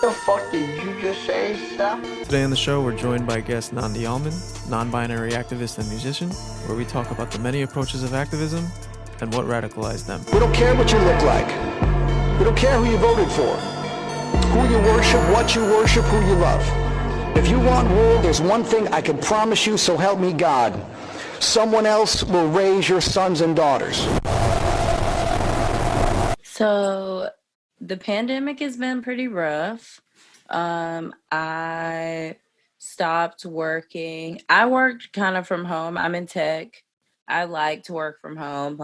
The fuck did you just say, Seth? Today on the show, we're joined by guest Nandi non-binary activist and musician, where we talk about the many approaches of activism and what radicalized them. We don't care what you look like. We don't care who you voted for, who you worship, who you love. If you want rule, there's one thing I can promise you, so help me God. Someone else will raise your sons and daughters. So the pandemic has been pretty rough. I stopped working. I worked kind of from home. I'm in tech. I like to work from home.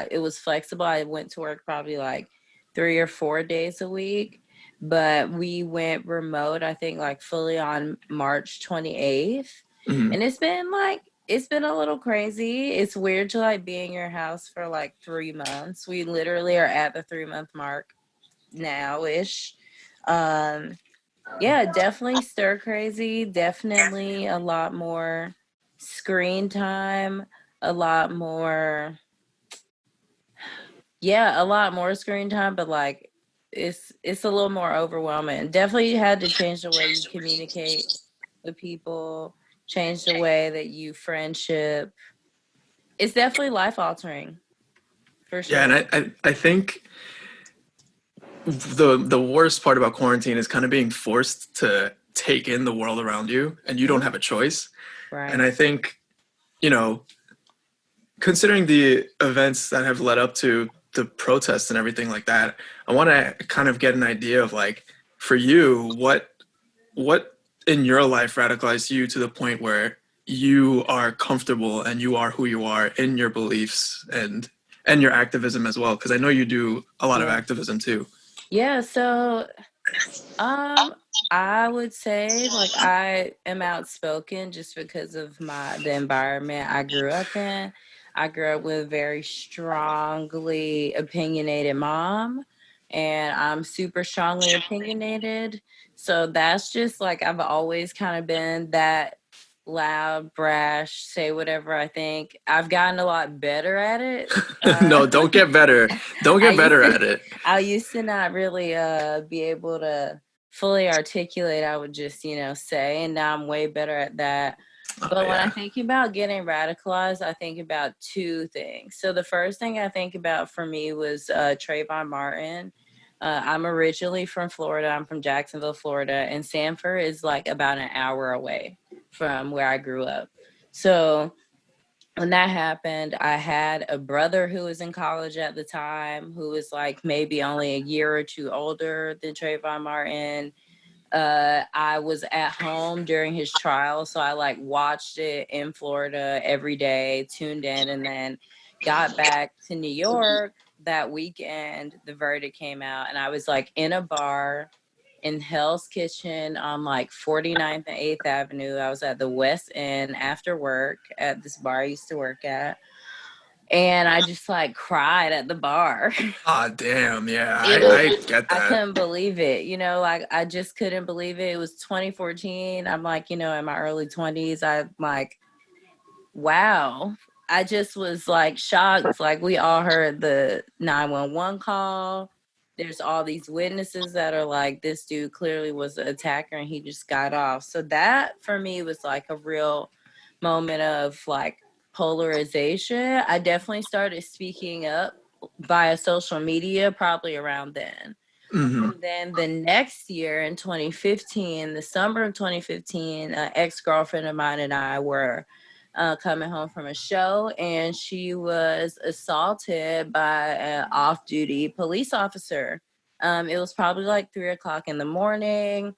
It was flexible. I went to work probably like 3 or 4 days a week, but we went remote, I think like fully on March 28th. Mm-hmm. And it's been a little crazy. It's weird to like be in your house for like 3 months. We literally are at the 3-month mark now-ish. Yeah, definitely stir crazy. Definitely a lot more screen time, a lot more screen time, but like it's a little more overwhelming. Definitely had to change the way you communicate with people, change the way that you friendship. It's definitely life altering, for sure. Yeah, and I think the worst part about quarantine is kind of being forced to take in the world around you, and you don't have a choice. Right. And I think, considering the events that have led up to the protests and everything like that, I want to kind of get an idea of like, for you, what in your life radicalized you to the point where you are comfortable and you are who you are in your beliefs and your activism as well? Because I know you do a lot of activism too. Yeah, so I would say like I am outspoken just because of the environment I grew up in. I grew up with a very strongly opinionated mom, and I'm super strongly opinionated. So that's just like I've always kind of been that loud, brash, say whatever I think. I've gotten a lot better at it. No, don't get better. Don't get better at it. I used to not really be able to fully articulate. I would just, say, and now I'm way better at that. But when I think about getting radicalized, I think about two things. So the first thing I think about for me was Trayvon Martin. I'm originally from Florida. I'm from Jacksonville, Florida, and Sanford is like about an hour away from where I grew up. So when that happened, I had a brother who was in college at the time, who was like maybe only a year or two older than Trayvon Martin. I was at home during his trial, so I like watched it in Florida every day, tuned in, and then got back to New York that weekend. The verdict came out, and I was like in a bar in Hell's Kitchen on like 49th and 8th Avenue. I was at the West End after work at this bar I used to work at. And I just like cried at the bar. Ah, damn. Yeah, I get that. I couldn't believe it. I just couldn't believe it. It was 2014. I'm like, in my early 20s. I'm like, wow. I just was like shocked. Like we all heard the 911 call. There's all these witnesses that are like, this dude clearly was an attacker and he just got off. So that for me was like a real moment of like polarization. I definitely started speaking up via social media probably around then. Mm-hmm. And then the next year in 2015, the summer of 2015, an ex-girlfriend of mine and I were coming home from a show, and she was assaulted by an off-duty police officer. It was probably like 3:00 in the morning.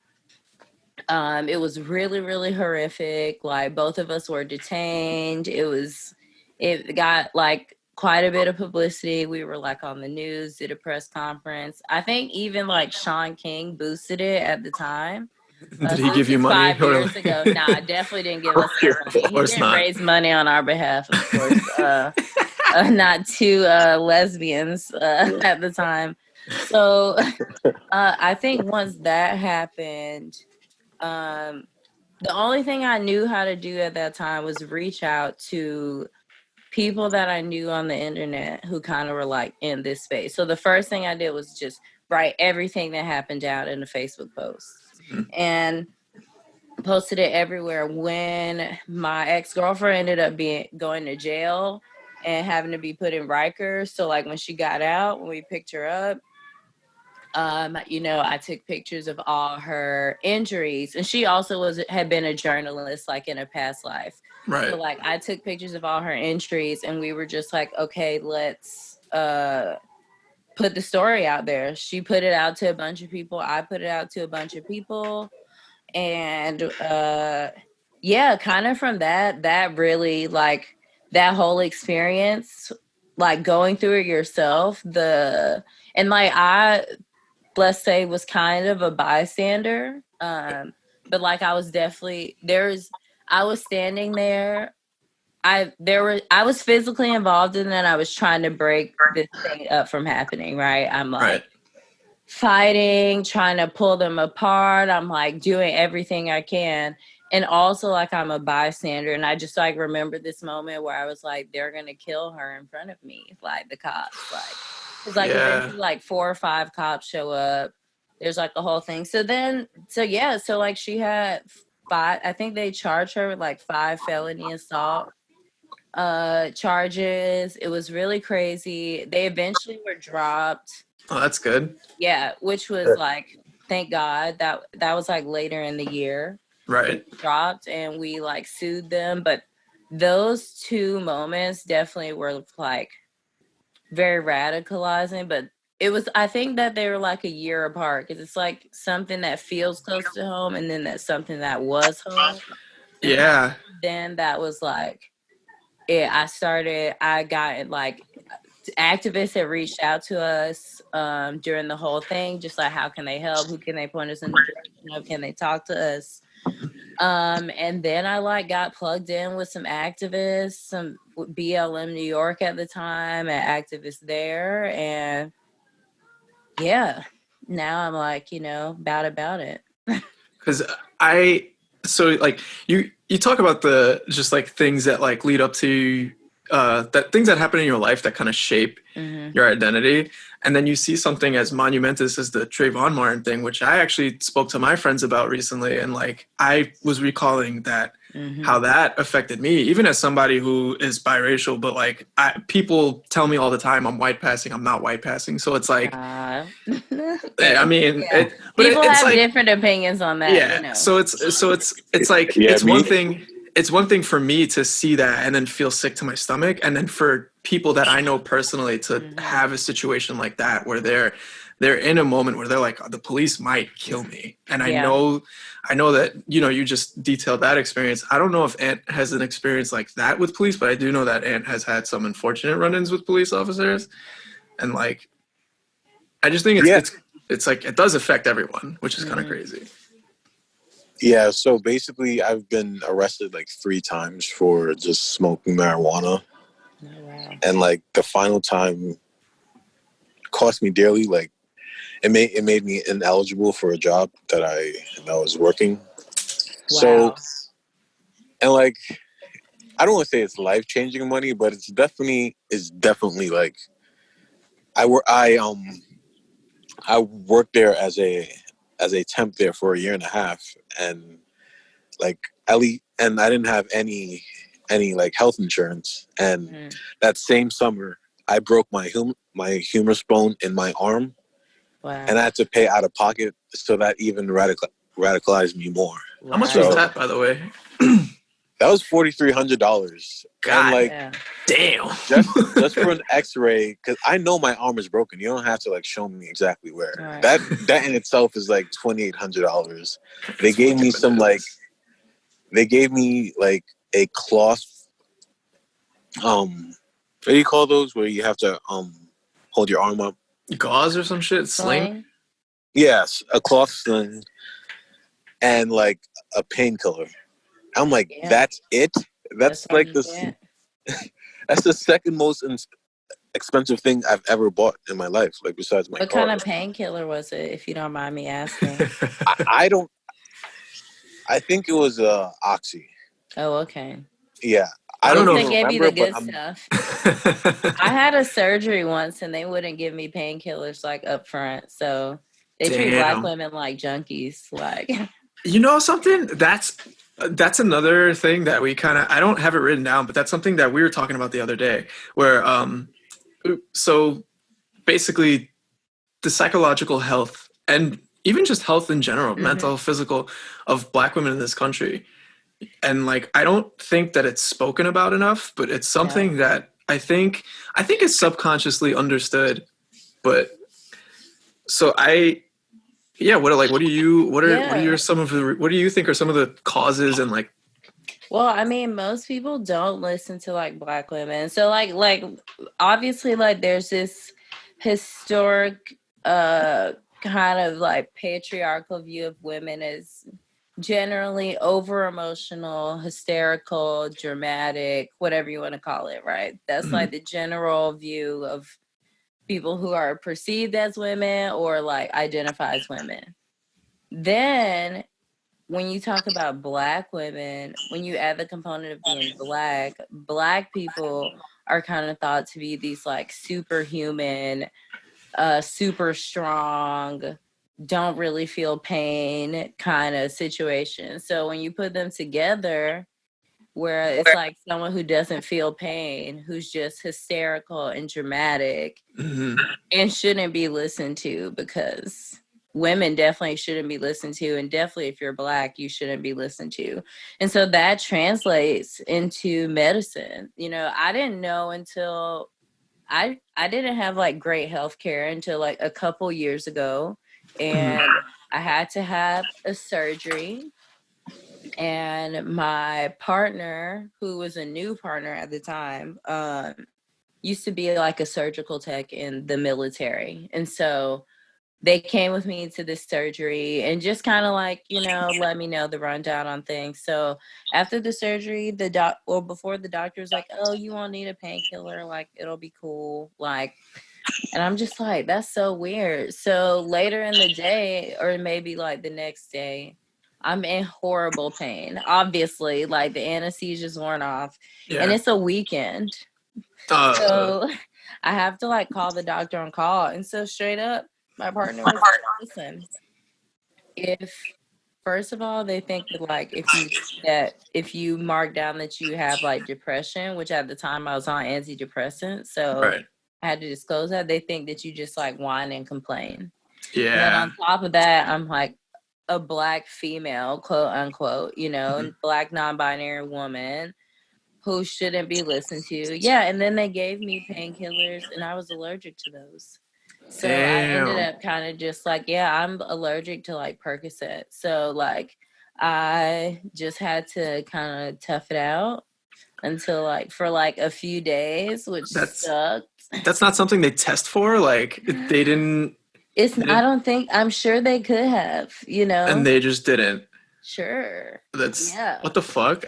It was really, really horrific. Like both of us were detained. It got like quite a bit of publicity. We were like on the news, did a press conference. I think even like Sean King boosted it at the time. Did he give you money? 5 years ago. Nah, definitely didn't give us money. He didn't raise money on our behalf, of course. Not two lesbians at the time. So I think once that happened, the only thing I knew how to do at that time was reach out to people that I knew on the internet who kind of were like in this space. So the first thing I did was just write everything that happened down in a Facebook post. Mhm. And posted it everywhere. When my ex-girlfriend ended up going to jail and having to be put in Rikers, so like when she got out, when we picked her up, I took pictures of all her injuries, and she also had been a journalist like in a past life. Right. So like I took pictures of all her injuries, and we were just like, okay, let's put the story out there. She put it out to a bunch of people. I put it out to a bunch of people. And kind of from that really, like, that whole experience, like going through it yourself, I, let's say, was kind of a bystander, but like I was definitely I was standing there. I was physically involved in that. I was trying to break this thing up from happening, right? I'm like, Right. fighting, trying to pull them apart. I'm like doing everything I can. And also like I'm a bystander. And I just like remember this moment where I was like, they're going to kill her in front of me. Like the cops, like, cause like eventually like 4 or 5 cops show up. There's like the whole thing. So like she had 5, I think they charged her with like 5 felony assault charges. It was really crazy. They eventually were dropped. Oh, that's good. Yeah, which was like, thank God that was like later in the year. Right. Dropped, and we like sued them. But those 2 moments definitely were like very radicalizing. But I think that they were like a year apart, because it's like something that feels close to home, and then that's something that was home. Yeah. Then that was like, I got like, activists had reached out to us during the whole thing, just like, how can they help? Who can they point us in the direction of? Can they talk to us? And then I like got plugged in with some activists, some BLM New York at the time, and activists there. And yeah, now I'm like, about it. Because so like you talk about the just like things that like lead up to that things that happen in your life that kind of shape your identity, and then you see something as monumentous as the Trayvon Martin thing, which I actually spoke to my friends about recently, and like I was recalling that how that affected me, even as somebody who is biracial, but like people tell me all the time I'm white passing, I'm not white passing, so it's like I mean, yeah. People have like, different opinions on that. Yeah, so it's like it's one thing. It's one thing for me to see that and then feel sick to my stomach, and then for people that I know personally to have a situation like that where they're in a moment where they're like, the police might kill me, and I know that you just detailed that experience. I don't know if Ant has an experience like that with police, but I do know that Ant has had some unfortunate run-ins with police officers, and like I just think it's like it does affect everyone, which is kind of crazy. Yeah, so basically I've been arrested like 3 times for just smoking marijuana. Oh, wow. And like the final time cost me dearly. Like it made me ineligible for a job that I was working. Wow. So, and like I don't want to say it's life-changing money, but it's definitely like I worked there as a temp there for 1.5 years, and like I didn't have any like health insurance, and that same summer I broke my humerus bone in my arm. Wow. And I had to pay out of pocket, so that even radicalized me more. Wow. How much was that, by the way? That was $4,300. God, and damn. just for an X-ray, because I know my arm is broken. You don't have to like show me exactly where. Right. That in itself is like $2,800. They gave me like a cloth. What do you call those? Where you have to hold your arm up? Gauze or some shit? Sling? Yes, a cloth sling, and like a painkiller. I'm like, that's it? That's like the that's the second most expensive thing I've ever bought in my life, like besides my car. What kind of painkiller was it, if you don't mind me asking? I think it was Oxy. Oh, okay. Yeah. I don't know. They gave you the good remember, stuff. I had a surgery once and they wouldn't give me painkillers like up front. So they treat Black women like junkies. Like, you know something? That's another thing that we kind of, I don't have it written down, but that's something that we were talking about the other day where, so basically the psychological health and even just health in general, mental, physical, of Black women in this country. And like, I don't think that it's spoken about enough, but it's something that I think it's subconsciously understood. But so what do you think are some of the causes and like? Well, I mean, most people don't listen to like Black women. So like obviously like there's this historic kind of like patriarchal view of women as generally over emotional, hysterical, dramatic, whatever you want to call it, right? That's like the general view of people who are perceived as women or like identify as women. Then when you talk about Black women, when you add the component of being Black people are kind of thought to be these like superhuman, super strong, don't really feel pain kind of situation. So when you put them together, where it's like someone who doesn't feel pain, who's just hysterical and dramatic and shouldn't be listened to, because women definitely shouldn't be listened to, and definitely if you're Black, you shouldn't be listened to. And so that translates into medicine. You know, I didn't know until I didn't have like great healthcare until like a couple years ago. And I had to have a surgery. And my partner, who was a new partner at the time, used to be like a surgical tech in the military. And so they came with me to this surgery and just kind of like, you know, let me know the rundown on things. So after the surgery, before the doctor was like, oh, you won't need a painkiller, like it'll be cool. Like, and I'm just like, that's so weird. So later in the day, or maybe like the next day, I'm in horrible pain. Obviously, like the anesthesia's worn off, and it's a weekend. So I have to like call the doctor on call. And so straight up, my partner was like, listen, first of all, they think that like if you mark down that you have like depression, which at the time I was on antidepressants, so I had to disclose that, they think that you just like whine and complain. Yeah. And then on top of that, I'm like a Black female, quote unquote, you know, Black non-binary woman who shouldn't be listened to. Yeah. And then they gave me painkillers and I was allergic to those. So I ended up kind of just like, I'm allergic to like Percocet. So like I just had to kind of tough it out until like for like a few days, which sucked. That's not something they test for. Like they didn't. I'm sure they could have, you know. And they just didn't. Sure. What the fuck?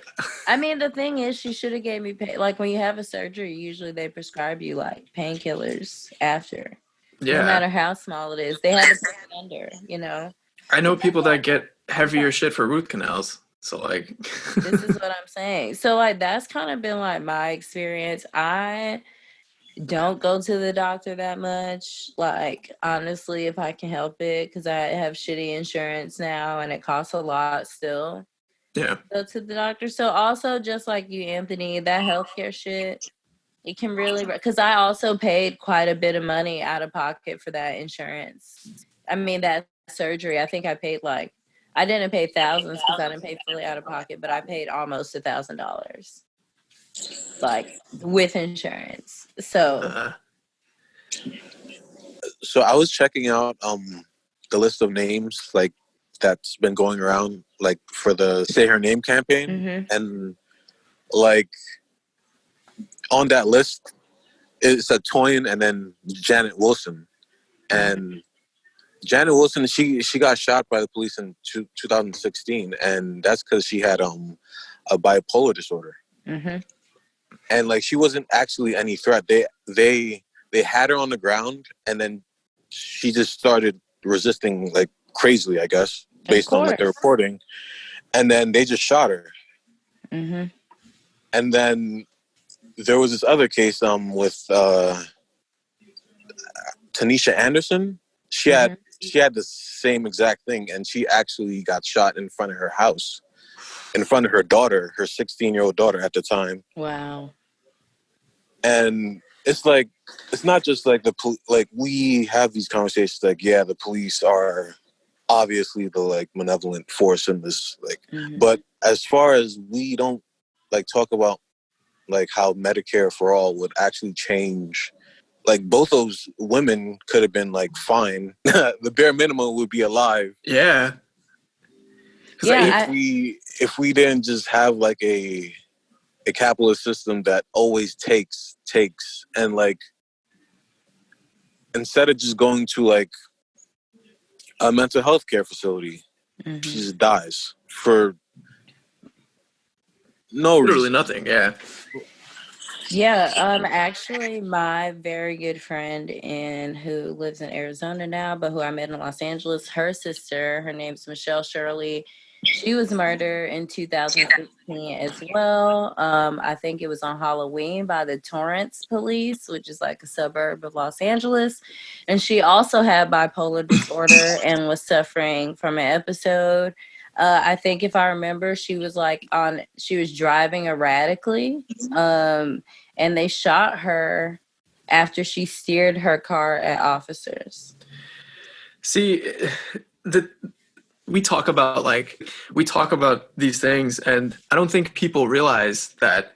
I mean, the thing is, she should have gave me like when you have a surgery, usually they prescribe you like painkillers after. Yeah. No matter how small it is, they have to put it under, you know. I know people that get heavier shit for root canals. So like this is what I'm saying. So like that's kind of been like my experience. I don't go to the doctor that much. Like honestly, if I can help it, because I have shitty insurance now and it costs a lot still. Yeah. Go to the doctor. So also just like you, Anthony, that healthcare shit, it can really, because I also paid quite a bit of money out of pocket for that insurance. I mean, that surgery, I think I paid like, I didn't pay thousands because I didn't pay fully out of pocket, but I paid almost $1,000, like with insurance. So I was checking out the list of names like that's been going around like for the Say Her Name campaign, and like on that list it's a Toyin and then Janet Wilson, and Janet Wilson, she got shot by the police in 2016, and that's because she had a bipolar disorder. And like she wasn't actually any threat. They had her on the ground, and then she just started resisting like crazily, I guess, based on like the reporting. And then they just shot her. And then there was this other case with Tanisha Anderson. She had the same exact thing, and she actually got shot in front of her house, in front of her daughter, her 16-year-old daughter at the time. Wow. And it's like, it's not just like we have these conversations like, yeah, the police are obviously the like malevolent force in this, like, but as far as we don't like talk about like how Medicare for all would actually change, like both those women could have been like fine. The bare minimum would be alive. Yeah. Yeah. If we didn't just have like a capitalist system that always takes, and like instead of just going to like a mental health care facility, she just dies for no literally reason. Nothing. Yeah. Yeah, actually, my very good friend who lives in Arizona now, but who I met in Los Angeles, her sister, her name's Michelle Shirley. She was murdered in 2016 as well. I think it was on Halloween by the Torrance Police, which is like a suburb of Los Angeles. And she also had bipolar disorder and was suffering from an episode. I think if I remember, she was driving erratically. And they shot her after she steered her car at officers. See, we talk about these things, and I don't think people realize that,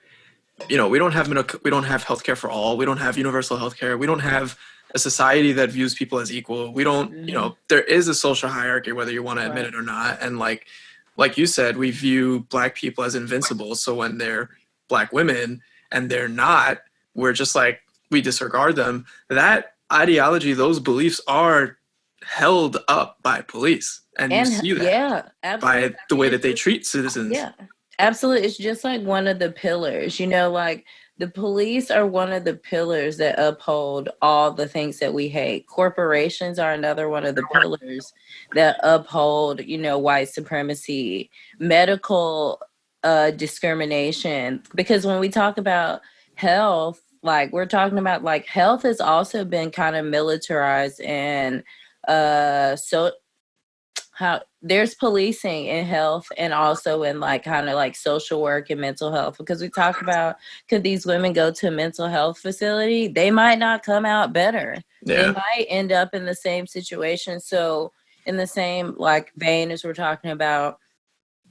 you know, we don't have healthcare for all. We don't have universal healthcare. We don't have a society that views people as equal. We don't, you know, there is a social hierarchy, whether you want to admit it or not. And like you said, we view Black people as invincible. So when they're Black women and they're not, we're just like, we disregard them. That ideology, those beliefs are held up by police. And you see that by the way that they treat citizens. Yeah, absolutely. It's just like one of the pillars, you know, like the police are one of the pillars that uphold all the things that we hate. Corporations are another one of the pillars that uphold, you know, white supremacy, medical discrimination. Because when we talk about health, like we're talking about like health has also been kind of militarized, and so how there's policing in health and also in like kind of like social work and mental health, because we talk about, could these women go to a mental health facility? They might not come out better. They might end up in the same situation. So in the same like vein as we're talking about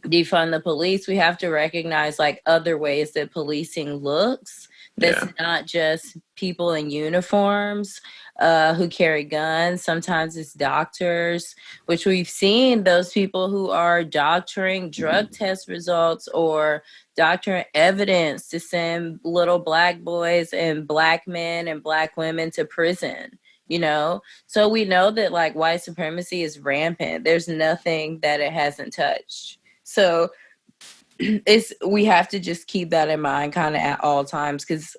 defund the police, we have to recognize like other ways that policing looks. That's not just people in uniforms who carry guns. Sometimes it's doctors, which we've seen those people who are doctoring drug test results or doctoring evidence to send little Black boys and Black men and Black women to prison, you know? So we know that like white supremacy is rampant. There's nothing that it hasn't touched. So we have to just keep that in mind kind of at all times, because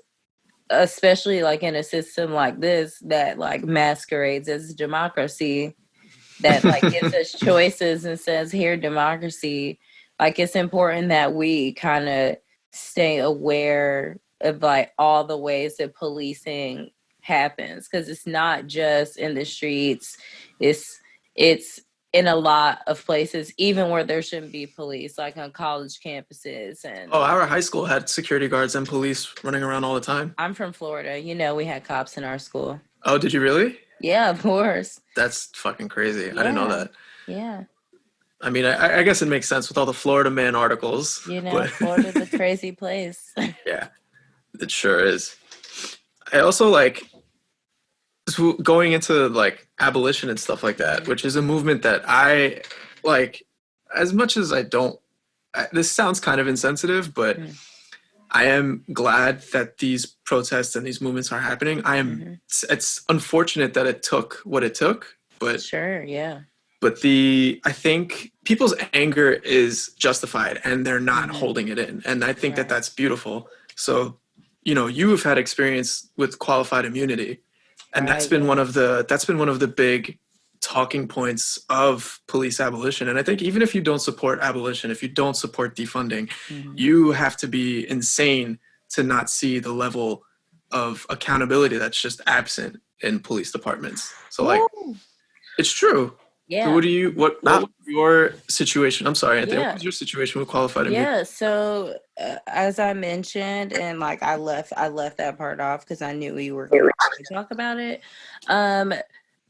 especially like in a system like this that like masquerades as democracy, that like gives us choices and says here democracy, like it's important that we kind of stay aware of like all the ways that policing happens, because it's not just in the streets, it's in a lot of places, even where there shouldn't be police, like on college campuses. And our high school had security guards and police running around all the time. I'm from Florida. You know, we had cops in our school. Oh, did you really? Yeah, of course. That's fucking crazy. I didn't know that. Yeah. I mean, I guess it makes sense with all the Florida Man articles. You know, Florida's a crazy place. Yeah, it sure is. I also like going into like abolition and stuff like that, which is a movement that I like, as much as I don't, this sounds kind of insensitive, but I am glad that these protests and these movements are happening. It's unfortunate that it took what it took, but sure. Yeah. But I think people's anger is justified and they're not holding it in. And I think that that's beautiful. So, you know, you have had experience with qualified immunity. And that's been one of the big talking points of police abolition. And I think even if you don't support abolition, if you don't support defunding, you have to be insane to not see the level of accountability that's just absent in police departments. So like, it's true. Yeah. So what was your situation? I'm sorry, Anthony. What was your situation with qualified immunity? Yeah. So as I mentioned, and like I left that part off because I knew we were going to talk about it.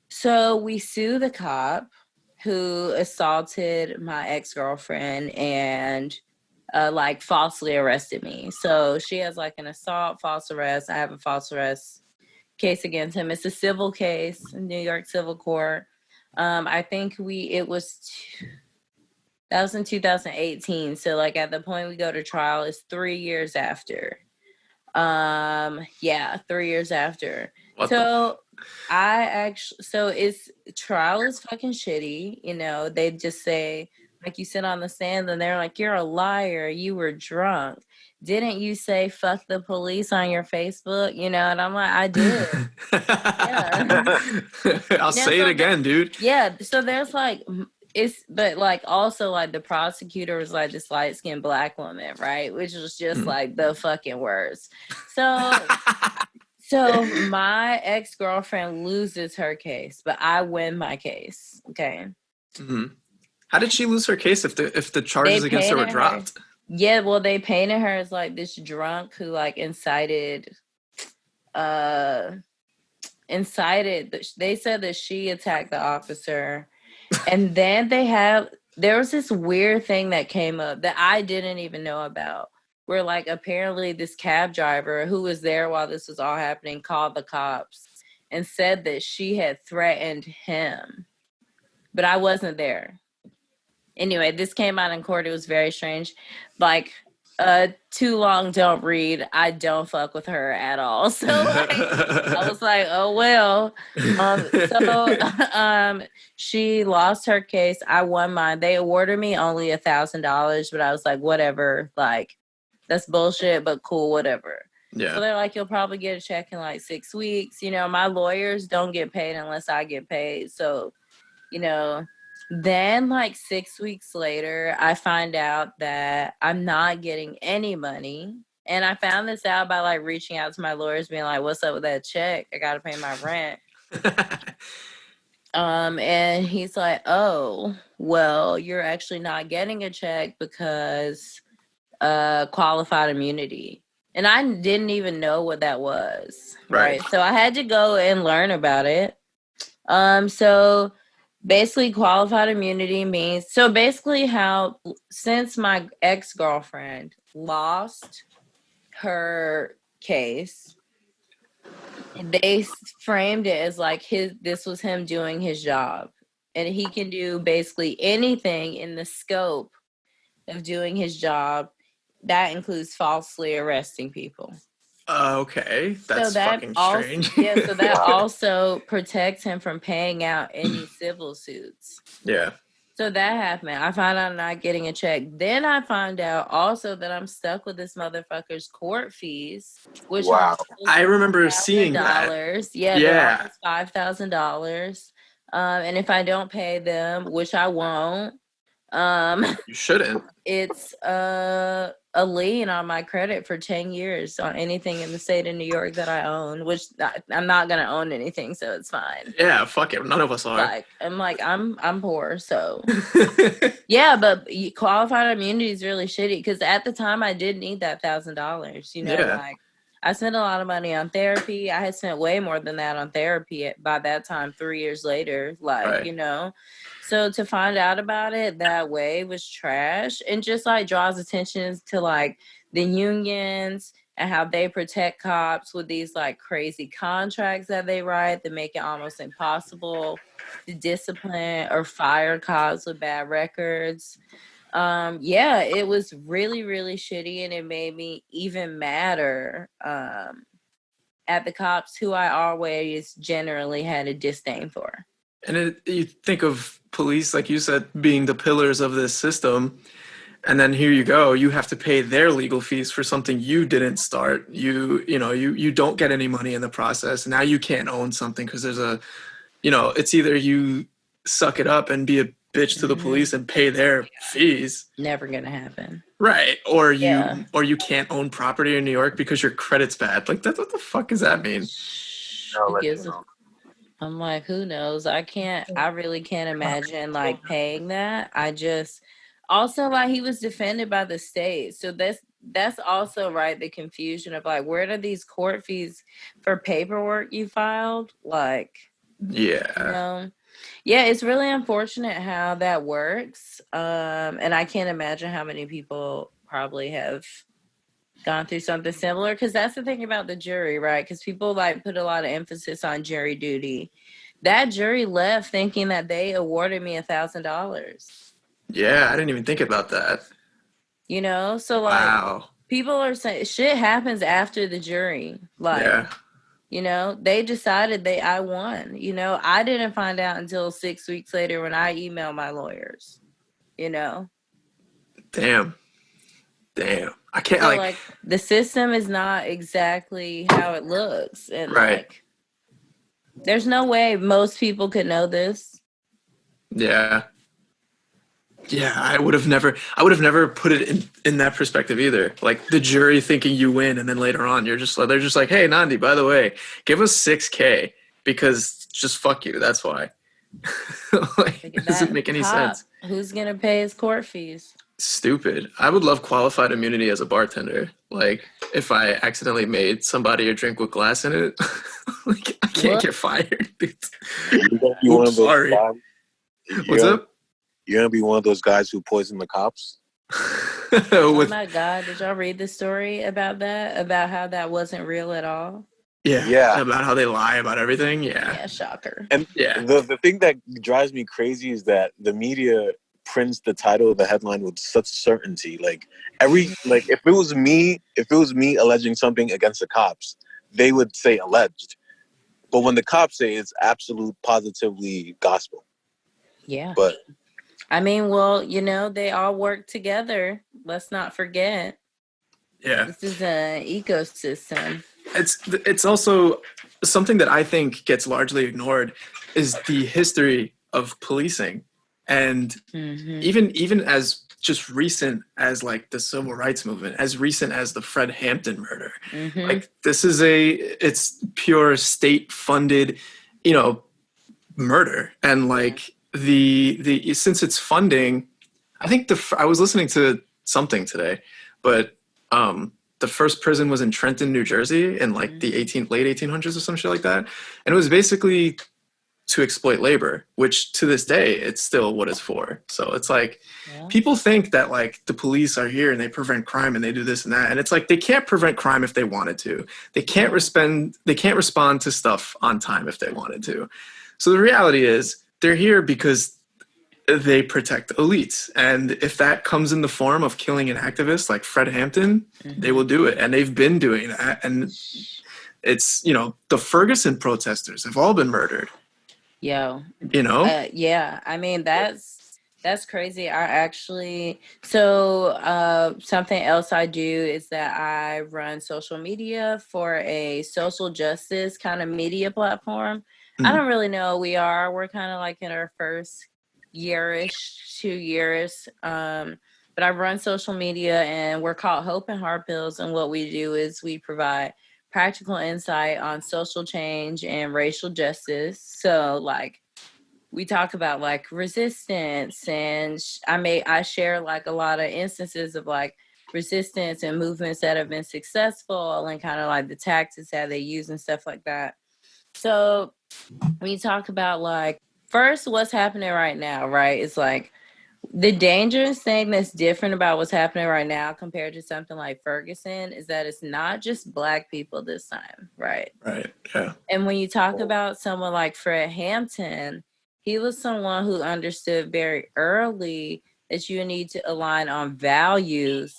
So we sue the cop who assaulted my ex-girlfriend and like falsely arrested me. So she has like an assault, false arrest. I have a false arrest case against him. It's a civil case in New York Civil Court. I think that was in 2018. So like at the point we go to trial, it's 3 years after. 3 years after. Trial is fucking shitty. You know, they just say, like, you sit on the stand and they're like, you're a liar. You were drunk. Didn't you say fuck the police on your Facebook? You know, and I'm like, I did. I'll say it again, dude. Yeah. So there's like, but like also like the prosecutor was like this light skinned black woman, right? Which was just like the fucking worst. So my ex-girlfriend loses her case, but I win my case. Okay. Mm-hmm. How did she lose her case if the charges against her were dropped? Yeah, well, they painted her as like this drunk who like incited. They said that she attacked the officer, and then there was this weird thing that came up that I didn't even know about. Where like apparently this cab driver who was there while this was all happening called the cops and said that she had threatened him, but I wasn't there. Anyway, this came out in court. It was very strange. Like, too long, don't read. I don't fuck with her at all. So like, I was like, oh, well. She lost her case. I won mine. They awarded me only $1,000, but I was like, whatever. Like, that's bullshit, but cool, whatever. Yeah. So they're like, you'll probably get a check in like 6 weeks. You know, my lawyers don't get paid unless I get paid. So, you know, then like 6 weeks later, I find out that I'm not getting any money. And I found this out by like reaching out to my lawyers, being like, what's up with that check? I got to pay my rent. And he's like, oh, well, you're actually not getting a check because qualified immunity. And I didn't even know what that was. Right. So I had to go and learn about it. So basically qualified immunity means, so basically how, since my ex-girlfriend lost her case, they framed it as like this was him doing his job. And he can do basically anything in the scope of doing his job. That includes falsely arresting people. Okay, that's fucking strange. So that also protects him from paying out any civil suits. Yeah. So that happened. I found out I'm not getting a check. Then I found out also that I'm stuck with this motherfucker's court fees, which I remember seeing that. Yeah, $5,000. And if I don't pay them, which I won't, you shouldn't. It's a lien on my credit for 10 years on anything in the state of New York that I own, which I'm not going to own anything, so it's fine. Yeah, fuck it. None of us are. I'm poor, so. Yeah, but qualified immunity is really shitty because at the time I did need that $1,000, you know, like I spent a lot of money on therapy. I had spent way more than that on therapy by that time, 3 years later, you know. So to find out about it that way was trash, and just like draws attention to like the unions and how they protect cops with these like crazy contracts that they write that make it almost impossible to discipline or fire cops with bad records. It was really, really shitty, and it made me even madder at the cops who I always generally had a disdain for. And you think of police, like you said, being the pillars of this system, and then here you go, you have to pay their legal fees for something you didn't start. You don't get any money in the process. Now you can't own something because there's it's either you suck it up and be a bitch to the police and pay their fees. Never gonna happen. Right. Or you can't own property in New York because your credit's bad. Like what the fuck does that mean? I'm like, who knows? I really can't imagine like paying that. Also, like, he was defended by the state. So that's also, right, the confusion of like, where are these court fees for paperwork you filed? Like, yeah. Yeah, it's really unfortunate how that works. And I can't imagine how many people probably have gone through something similar, because that's the thing about the jury, right? Because people like put a lot of emphasis on jury duty. That jury left thinking that they awarded me $1,000. Yeah, I didn't even think about that. So like, people are saying shit happens after the jury. Like, they decided I won. I didn't find out until 6 weeks later when I emailed my lawyers. Damn. I can't like the system is not exactly how it looks, and like, there's no way most people could know this. Yeah, I would have never put it in that perspective either. Like the jury thinking you win, and then later on they're just like, hey Nandi, by the way, give us $6,000 because just fuck you. That's why. Like, it doesn't make any sense. Who's gonna pay his court fees? Stupid. I would love qualified immunity as a bartender. Like, if I accidentally made somebody a drink with glass in it, like, I can't get fired. Sorry. What's up? You're gonna be one of those guys who poison the cops. Oh my God! Did y'all read the story about that? About how that wasn't real at all? Yeah. About how they lie about everything. Yeah, shocker. And the thing that drives me crazy is that the media prints the title of the headline with such certainty. Like if it was me alleging something against the cops, they would say alleged. But when the cops say it's absolute positively gospel. Yeah. But I mean, well, they all work together. Let's not forget. Yeah. This is an ecosystem. It's also something that I think gets largely ignored is the history of policing. And even as just recent as like the civil rights movement, as recent as the Fred Hampton murder, like this is it's pure state funded, murder. And like the since it's funding, I think I was listening to something today, but the first prison was in Trenton, New Jersey in like the late 1800s or some shit like that. And it was basically to exploit labor, which to this day, it's still what it's for. So it's like, people think that like the police are here and they prevent crime and they do this and that. And it's like, they can't prevent crime if they wanted to. They can't respond to stuff on time if they wanted to. So the reality is they're here because they protect the elites. And if that comes in the form of killing an activist like Fred Hampton, they will do it. And they've been doing that. And it's, the Ferguson protesters have all been murdered. Yeah. I mean, that's crazy. I actually, something else I do is that I run social media for a social justice kind of media platform. I don't really know. We're kind of like in our first 2 years. But I run social media and we're called Hope and Heart Pills. And what we do is we provide practical insight on social change and racial justice. So like we talk about like resistance, and I share like a lot of instances of like resistance and movements that have been successful and kind of like the tactics that they use and stuff like that. So when you talk about like first what's happening right now, right? It's like the dangerous thing that's different about what's happening right now compared to something like Ferguson is that it's not just Black people this time, right? Right, yeah. And when you talk about someone like Fred Hampton, he was someone who understood very early that you need to align on values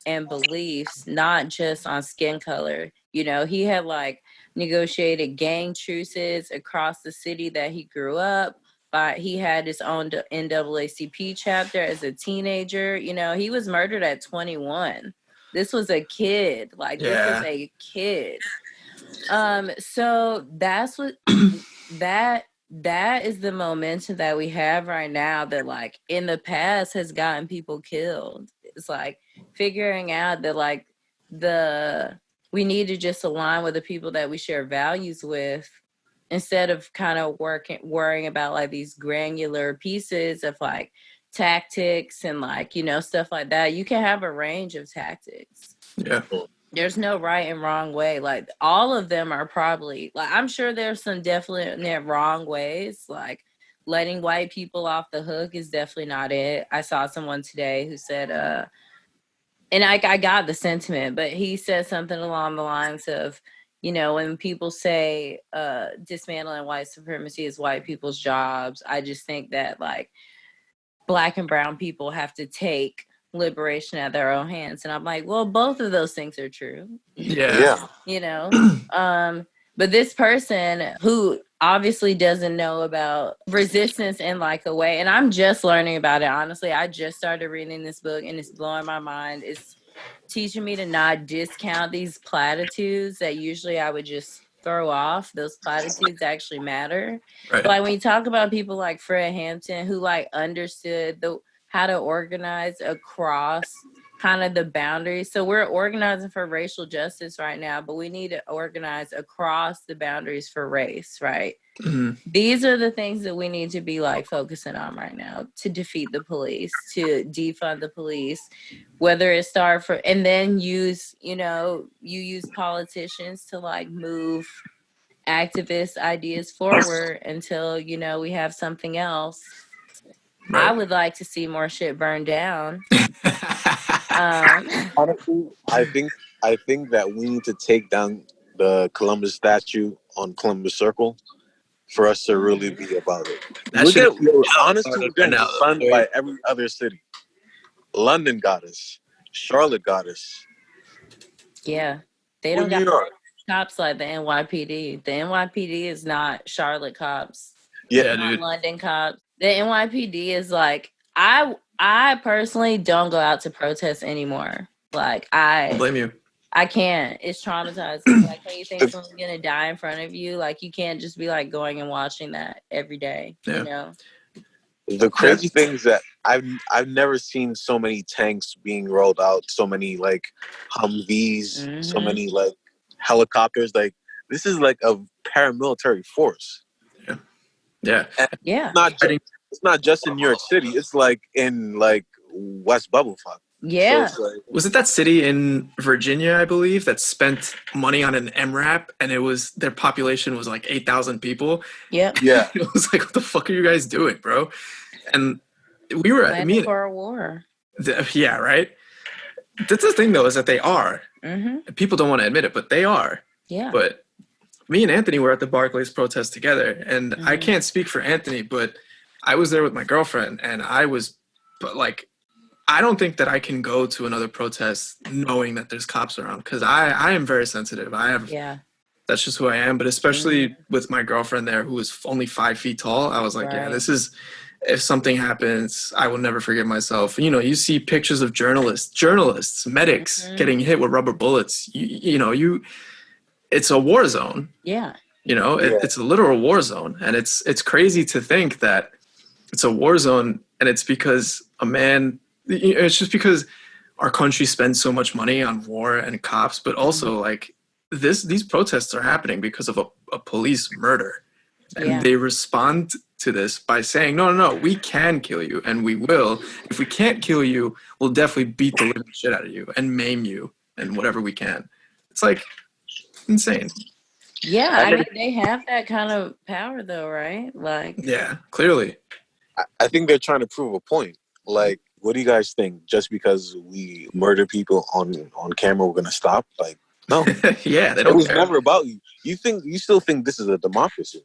and beliefs, not just on skin color. He had like negotiated gang truces across the city that he grew up. But he had his own NAACP chapter as a teenager. He was murdered at 21. This was a kid. This is a kid. So that's what that that is the momentum that we have right now that like in the past has gotten people killed. It's like figuring out that like we need to just align with the people that we share values with instead of kind of worrying about like these granular pieces of like tactics and like, you know, stuff like that. You can have a range of tactics. Yeah. There's no right and wrong way. Like all of them are probably like, I'm sure there's some definitely wrong ways. Like letting white people off the hook is definitely not it. I saw someone today who said, and I got the sentiment, but he said something along the lines of, you know, when people say dismantling white supremacy is white people's jobs, I just think that like Black and brown people have to take liberation at their own hands. And I'm like, well, both of those things are true. Yeah. You know, but this person who obviously doesn't know about resistance in like a way, and I'm just learning about it, honestly. I just started reading this book and it's blowing my mind. It's teaching me to not discount these platitudes that usually I would just throw off. Those platitudes actually matter. Right. Like when you talk about people like Fred Hampton who like understood how to organize across kind of the boundaries. So we're organizing for racial justice right now, but we need to organize across the boundaries for race, right? Mm-hmm. These are the things that we need to be like focusing on right now to defeat the police, to defund the police, whether it start for, and then use, you know, you use politicians to like move activist ideas forward until, you know, we have something else. Right. I would like to see more shit burned down. Honestly, I think that we need to take down the Columbus statue on Columbus Circle for us to really be about it. Honestly, we're getting sunned by every other city. London got us. Charlotte got us. Yeah, they don't New got York. cops like the NYPD. The NYPD is not Charlotte cops. Yeah, not dude. London cops. The NYPD is like, I personally don't go out to protest anymore. Like I blame you. I can't. It's traumatizing. Like when you think someone's gonna die in front of you, like you can't just be like going and watching that every day. Yeah. You know. The crazy thing is that I've never seen so many tanks being rolled out, so many like Humvees, so many like helicopters. Like this is like a paramilitary force. Yeah. Yeah. And yeah. It's not just in New York City. It's like in like West Bubblefuck. Yeah. So like, was it that city in Virginia, I believe, that spent money on an MRAP and it was their population was like 8,000 people? Yep. Yeah. It was like, what the fuck are you guys doing, bro? And we were for a war. Yeah, right. That's the thing though, is that they are. Mm-hmm. People don't want to admit it, but they are. Yeah. But me and Anthony were at the Barclays protest together, and I can't speak for Anthony, but I was there with my girlfriend, and I don't think that I can go to another protest knowing that there's cops around, because I am very sensitive. That's just who I am. But especially with my girlfriend there, who is only 5 feet tall, I was like, yeah, this is, if something happens, I will never forgive myself. You know, you see pictures of journalists, medics getting hit with rubber bullets. It's a war zone. Yeah. You know, it's a literal war zone. And it's crazy to think that it's a war zone, and it's because it's just because our country spends so much money on war and cops, but also like these protests are happening because of a police murder. And they respond to this by saying, no, we can kill you, and we will. If we can't kill you, we'll definitely beat the living shit out of you and maim you and whatever we can. It's like insane. Yeah, I mean, they have that kind of power though, right? Like, yeah, clearly. I think they're trying to prove a point. Like, what do you guys think? Just because we murder people on camera, we're gonna stop? Like, no. Yeah, they don't. It was care. never about you. You still think this is a democracy?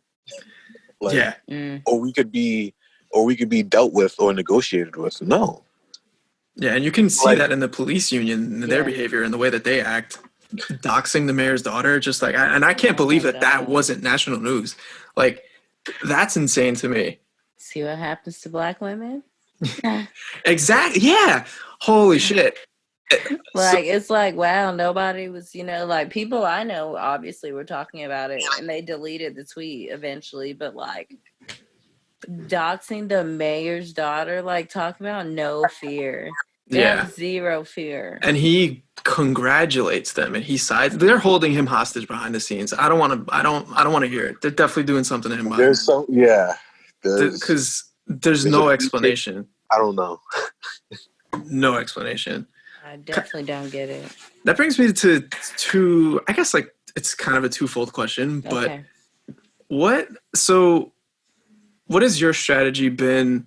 Like, yeah. Or we could be dealt with or negotiated with. No. Yeah, and you can see that in the police union, in their behavior and the way that they act. Doxing the mayor's daughter, just like, and I can't believe that wasn't national news. Like, that's insane to me. See what happens to Black women? Exactly. Yeah. Holy shit. Like, it's like, wow, nobody was, like people I know obviously were talking about it and they deleted the tweet eventually, but like doxing the mayor's daughter, like talking about no fear. They have zero fear. And he congratulates them and he sides. They're holding him hostage behind the scenes. I don't want to hear it. They're definitely doing something to him. There's some, because there's no explanation. I don't know. No explanation. I definitely don't get it. That brings me to I guess like it's kind of a twofold question, but what has your strategy been,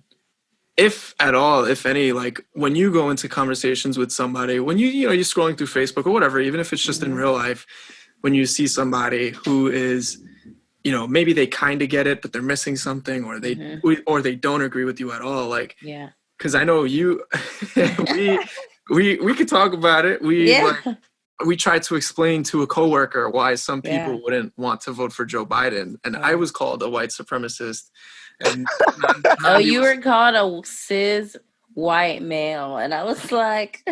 if at all, if any, like when you go into conversations with somebody, when you're scrolling through Facebook or whatever, even if it's just in real life, when you see somebody who is, maybe they kind of get it, but they're missing something, or they don't agree with you at all, like, because I know you, we could talk about it. We tried to explain to a coworker why some people wouldn't want to vote for Joe Biden, and I was called a white supremacist. And you were called a cis white male, and I was like,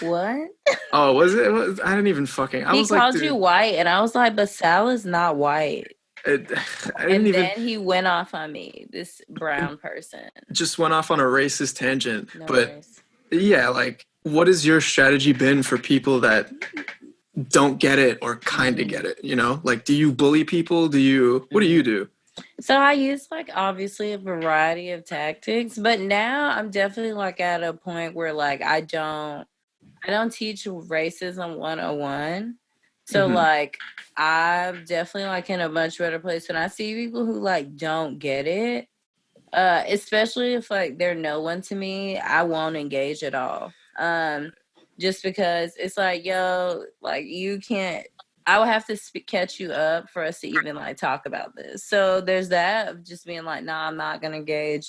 what? Oh, was it? I didn't even fucking. He called you white, and I was like, but Sal is not white. Then he went off on me, this brown person. Just went off on a racist tangent. Yeah, like, what has your strategy been for people that don't get it or kind of get it? Like, do you bully people? What do you do? So I use like obviously a variety of tactics, but now I'm definitely like at a point where like I don't teach racism 101. So like I'm definitely like in a much better place when I see people who like don't get it. Especially if like they're no one to me, I won't engage at all. Just because it's like, yo, like you can't. I would have to catch you up for us to even like talk about this. So there's that of just being like, nah, I'm not gonna engage.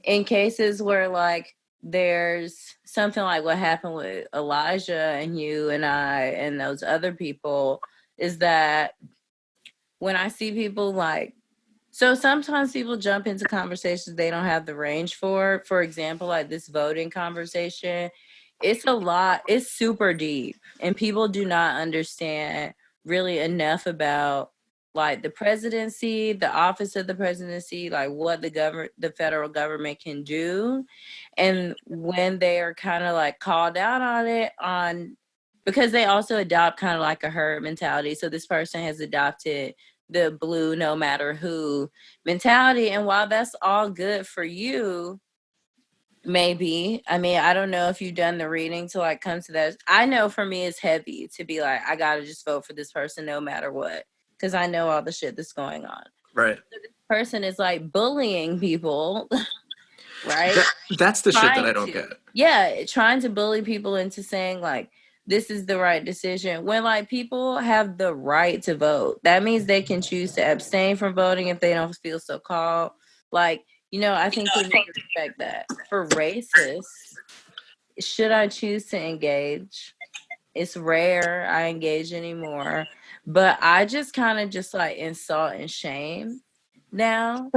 In cases where like there's something like what happened with Elijah and you and I and those other people, is that when I see people like, so sometimes people jump into conversations they don't have the range for. For example, like this voting conversation, it's a lot, it's super deep, and people do not understand really enough about like the presidency, the office of the presidency, like what the federal government can do. And when they are kind of like called out on it, because they also adopt kind of like a herd mentality. So this person has adopted the blue no matter who mentality. And while that's all good for you, maybe, I mean, I don't know if you've done the reading to like come to that. I know for me it's heavy to be like, I gotta just vote for this person no matter what, because I know all the shit that's going on. Right. So this person is like bullying people, right? That's the shit that I don't get. Yeah, trying to bully people into saying like, this is the right decision, when like people have the right to vote. That means they can choose to abstain from voting if they don't feel so called. Like, I think we need to respect that. For racists, should I choose to engage? It's rare I engage anymore, but I just kind of just like insult and shame now.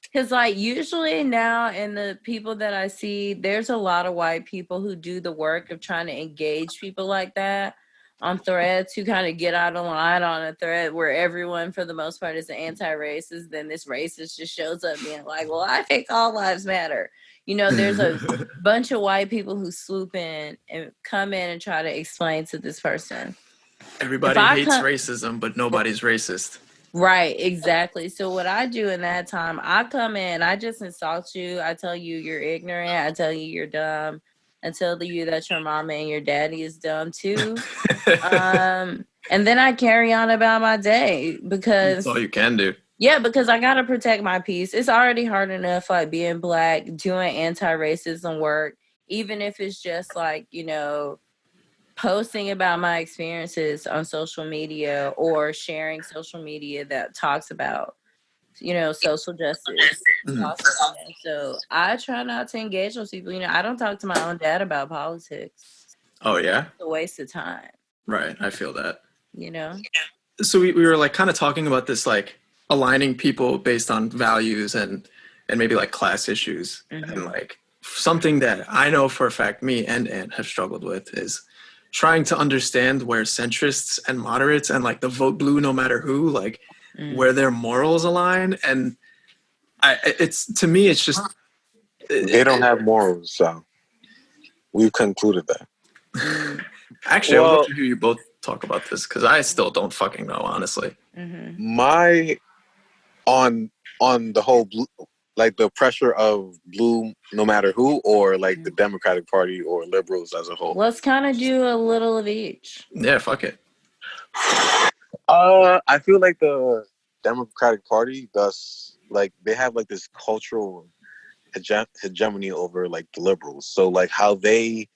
Because like usually now in the people that I see, there's a lot of white people who do the work of trying to engage people like that on threads, who kind of get out of line on a thread where everyone for the most part is an anti-racist. Then this racist just shows up being like, well, I think all lives matter. There's a bunch of white people who swoop in and come in and try to explain to this person. Everybody hates racism, but nobody's racist. Right, exactly. So what I do in that time, I come in, I just insult you. I tell you you're ignorant. I tell you you're dumb. I tell you that your mama and your daddy is dumb too. And then I carry on about my day, because that's all you can do. Yeah, because I gotta protect my peace. It's already hard enough like being Black, doing anti-racism work, even if it's just like, posting about my experiences on social media or sharing social media that talks about, social justice. So I try not to engage with people. I don't talk to my own dad about politics. Oh, yeah? It's a waste of time. Right. I feel that. So we were like kind of talking about this, like aligning people based on values and maybe like class issues. And like something that I know for a fact me and Ann have struggled with is trying to understand where centrists and moderates and like the vote blue no matter who, like where their morals align. And it's, to me, it's just They don't have morals, so we've concluded that. actually, I would love to hear you both talk about this because I still don't fucking know, honestly. My on the whole blue, like the pressure of blue no matter who, or like the Democratic Party or liberals as a whole. Let's kind of do a little of each. Yeah, fuck it. I feel like the Democratic Party does, like, they have like this cultural hegemony over like the liberals. So like how they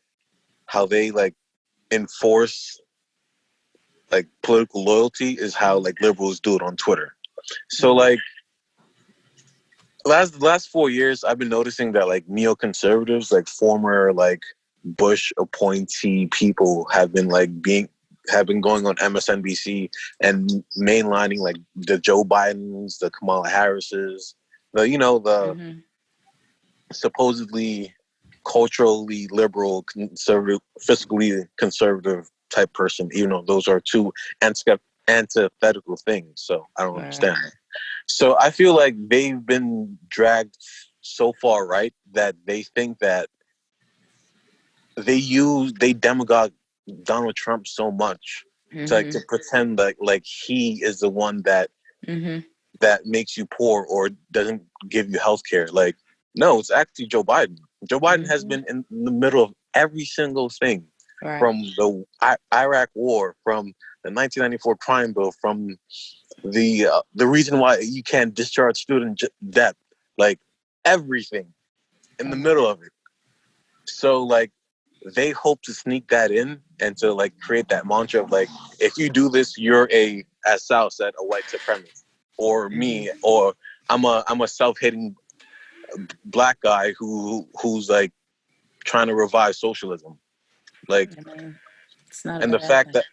like enforce like political loyalty is how like liberals do it on Twitter. So like last 4 years I've been noticing that like neoconservatives, like former like Bush appointee people have been going on MSNBC and mainlining like the Joe Bidens, the Kamala Harrises, the supposedly culturally liberal, conservative, fiscally conservative type person, even though those are two antithetical things. So I don't understand that. So I feel like they've been dragged so far right that they think that they demagogue Donald Trump so much to pretend like he is the one that that makes you poor or doesn't give you health care. Like, no, it's actually Joe Biden. Joe Biden has been in the middle of every single thing, from the Iraq War, from the 1994 crime bill, from the reason why you can't discharge student debt, like everything in the middle of it. So like they hope to sneak that in and to like create that mantra of like, if you do this, you're as Sal said, a white supremacist, or me, or I'm a self-hating black guy who's like trying to revive socialism, like, it's not and the fact that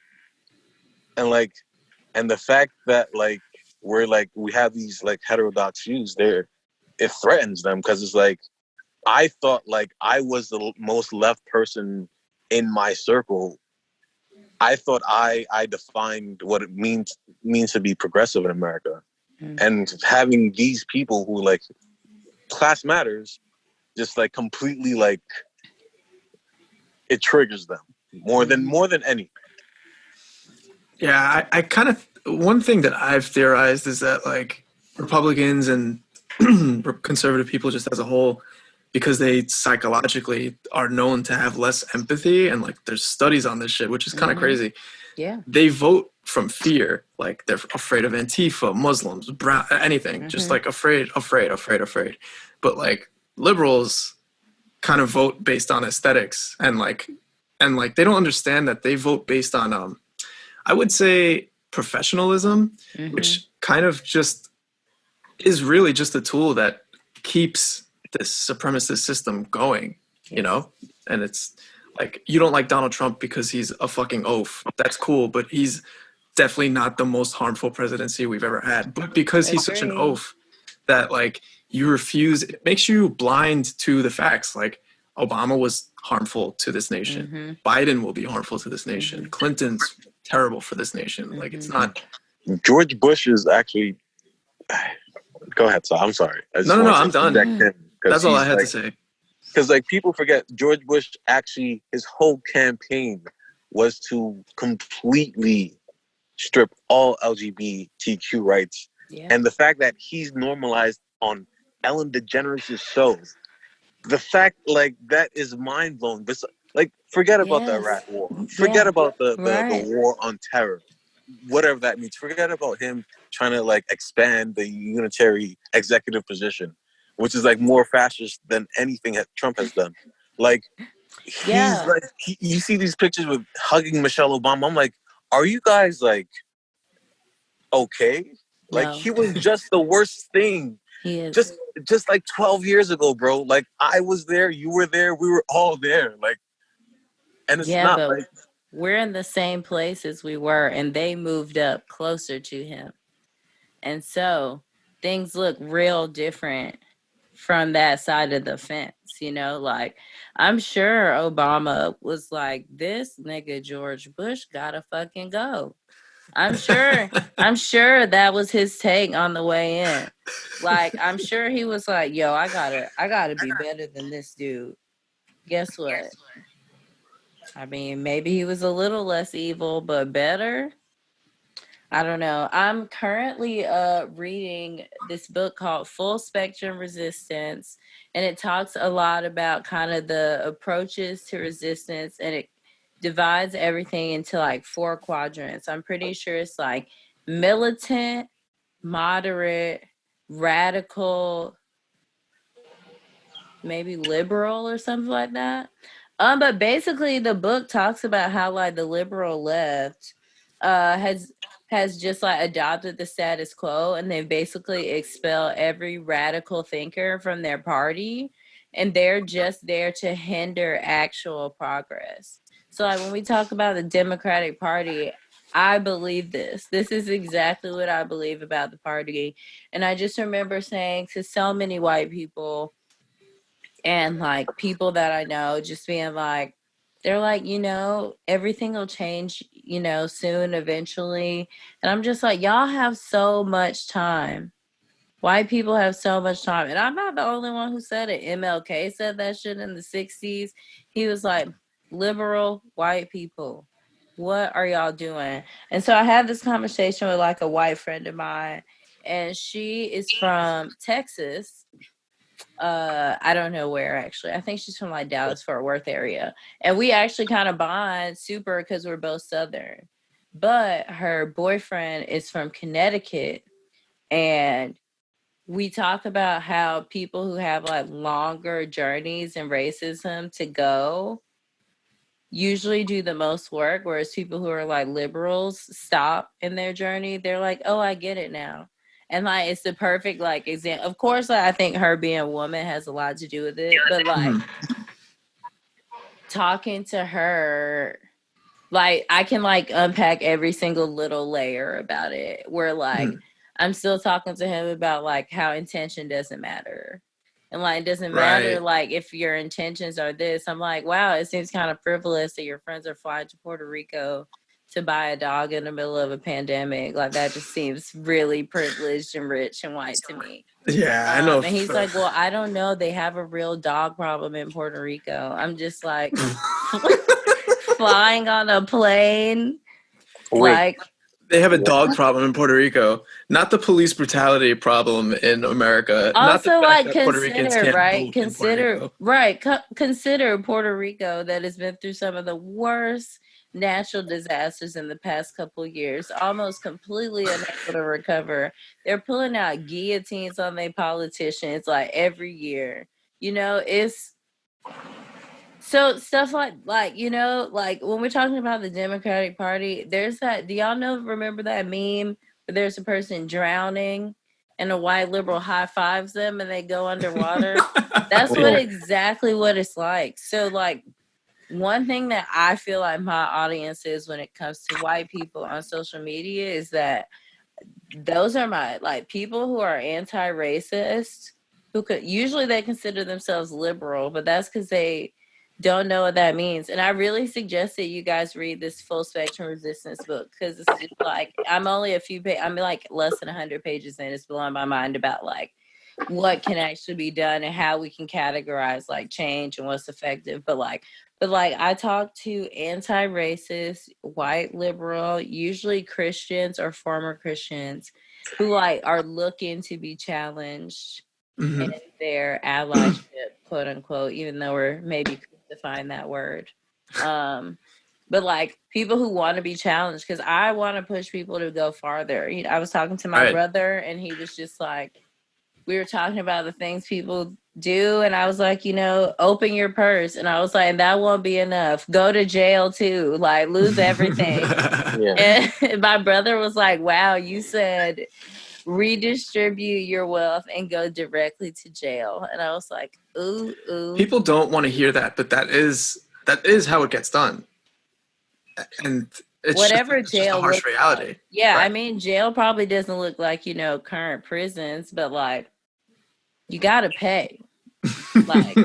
like we have these like heterodox views there, it threatens them because it's like I thought like I was the most left person in my circle. I thought I defined what it means to be progressive in America, and having these people who like class matters, just like completely like it triggers them more than anything. Yeah, I kind of, one thing that I've theorized is that like Republicans and conservative people just as a whole, because they psychologically are known to have less empathy, and like there's studies on this shit, which is kind of crazy. Yeah. They vote from fear, like they're afraid of Antifa, Muslims, brown, anything, just like afraid. But like liberals kind of vote based on aesthetics, and like they don't understand that they vote based on I would say professionalism, which kind of just is really just a tool that keeps this supremacist system going, you know? And it's like, you don't like Donald Trump because he's a fucking oaf. That's cool, but he's definitely not the most harmful presidency we've ever had. But because he's such an oaf that like you refuse, it makes you blind to the facts. Like Obama was harmful to this nation. Biden will be harmful to this nation. Clinton's terrible for this nation. Like it's not. George Bush is actually. Go ahead, Sal. I'm sorry. No, I'm done. That's all I had to say. Because like people forget, George Bush actually, his whole campaign was to completely strip all LGBTQ rights, and the fact that he's normalized on Ellen DeGeneres' shows, the fact like that is mind blowing. But like, forget about the Iraq War. Forget about the war on terror, whatever that means. Forget about him trying to like expand the unitary executive position, which is like more fascist than anything that Trump has done. Like, he's like, you see these pictures with hugging Michelle Obama. I'm like, are you guys like okay? Like, he was just the worst thing. He is. Just like 12 years ago, bro. Like, I was there, you were there, we were all there. Like, and it's not but like we're in the same place as we were, and they moved up closer to him. And so things look real different from that side of the fence, you know, like I'm sure Obama was like, this nigga George Bush gotta fucking go. I'm sure that was his take on the way in. Like, I'm sure he was like, yo, I gotta be better than this dude. Guess what? I mean, maybe he was a little less evil, but better. I don't know. I'm currently reading this book called Full Spectrum Resistance, and it talks a lot about kind of the approaches to resistance, and it divides everything into like 4 quadrants. I'm pretty sure it's like militant, moderate, radical, maybe liberal or something like that. But basically the book talks about how like the liberal left has just like adopted the status quo, and they basically expel every radical thinker from their party, and they're just there to hinder actual progress. So like when we talk about the Democratic Party, I believe this. This is exactly what I believe about the party. And I just remember saying to so many white people and like people that I know, just being like, they're like, you know, everything will change, you know, soon, eventually. And I'm just like, y'all have so much time. White people have so much time. And I'm not the only one who said it. MLK said that shit in the 60s. He was like, liberal white people, what are y'all doing? And so I had this conversation with like a white friend of mine, and she is from Texas. I don't know where actually. I think she's from like Dallas Fort Worth area. And we actually kind of bond super because we're both Southern. But her boyfriend is from Connecticut. And we talk about how people who have like longer journeys in racism to go usually do the most work, whereas people who are like liberals stop in their journey. They're like, oh, I get it now. And like it's the perfect like example. Of course, like, I think her being a woman has a lot to do with it, but like talking to her, like I can like unpack every single little layer about it, where like I'm still talking to him about like how intention doesn't matter. And like it doesn't matter like if your intentions are this. I'm like, wow, it seems kind of frivolous that your friends are flying to Puerto Rico to buy a dog in the middle of a pandemic. Like that just seems really privileged and rich and white to me. Yeah, I know. And he's like, well, I don't know. They have a real dog problem in Puerto Rico. I'm just like flying on a plane. Wait. Like they have a dog problem in Puerto Rico, not the police brutality problem in America. Also, not the like fact that Puerto Ricans consider, can't right? vote in Puerto Consider, Rico. right? Consider Puerto Rico that has been through some of the worst natural disasters in the past couple of years, almost completely unable to recover. They're pulling out guillotines on their politicians like every year. You know, it's so stuff like you know, like when we're talking about the Democratic Party, there's that. Do y'all remember that meme where there's a person drowning and a white liberal high fives them and they go underwater? That's exactly what it's like. So like one thing that I feel like my audience is when it comes to white people on social media is that those are my like people who are anti-racist, who could usually they consider themselves liberal, but that's because they don't know what that means. And I really suggest that you guys read this Full Spectrum Resistance book, because it's just like I'm only I'm like less than 100 pages in. It's blowing my mind about like what can actually be done and how we can categorize like change and what's effective. But I talk to anti-racist, white liberal, usually Christians or former Christians who like are looking to be challenged in their allyship, quote unquote, even though we're maybe define that word. But like people who want to be challenged, because I want to push people to go farther. You know, I was talking to my brother and he was just like, we were talking about the things people do, and I was like, you know, open your purse, and I was like, that won't be enough. Go to jail too, like lose everything. And my brother was like, wow, you said redistribute your wealth and go directly to jail. And I was like, ooh. People don't want to hear that, but that is how it gets done. And it's whatever just jail a harsh looks reality. like. Yeah, right? I mean, jail probably doesn't look like, you know, current prisons, but like you gotta pay. Like,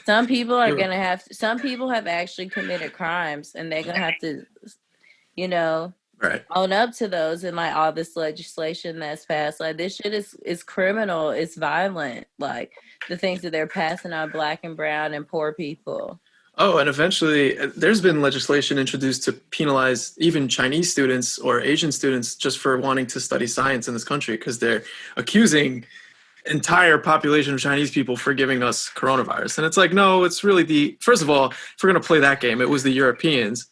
some people have actually committed crimes, and they're gonna have to, Right. own up to those. And like all this legislation that's passed, like this shit is criminal. It's violent. Like the things that they're passing on Black and brown and poor people. Oh, and eventually there's been legislation introduced to penalize even Chinese students or Asian students just for wanting to study science in this country, because they're accusing entire population of Chinese people for giving us coronavirus. And it's like, no, it's really first of all, if we're going to play that game, it was the Europeans,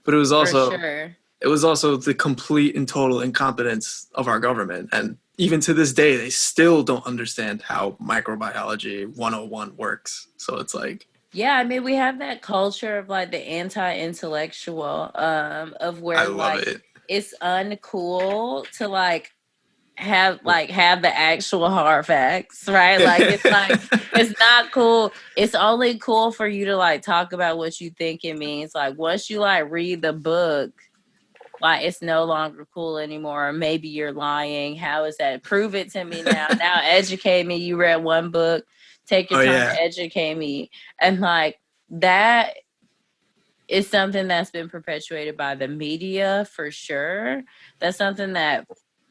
but it was also, For sure. it was also the complete and total incompetence of our government. And even to this day, they still don't understand how microbiology 101 works. So it's like, yeah, I mean, we have that culture of like the anti-intellectual, of where it's uncool to have the actual hard facts, right? Like it's not cool. It's only cool for you to talk about what you think it means. Like once you read the book, it's no longer cool anymore. Maybe you're lying. How is that? Prove it to me now. Now educate me. You read one book. Take your time to educate me. And that is something that's been perpetuated by the media for sure. That's something that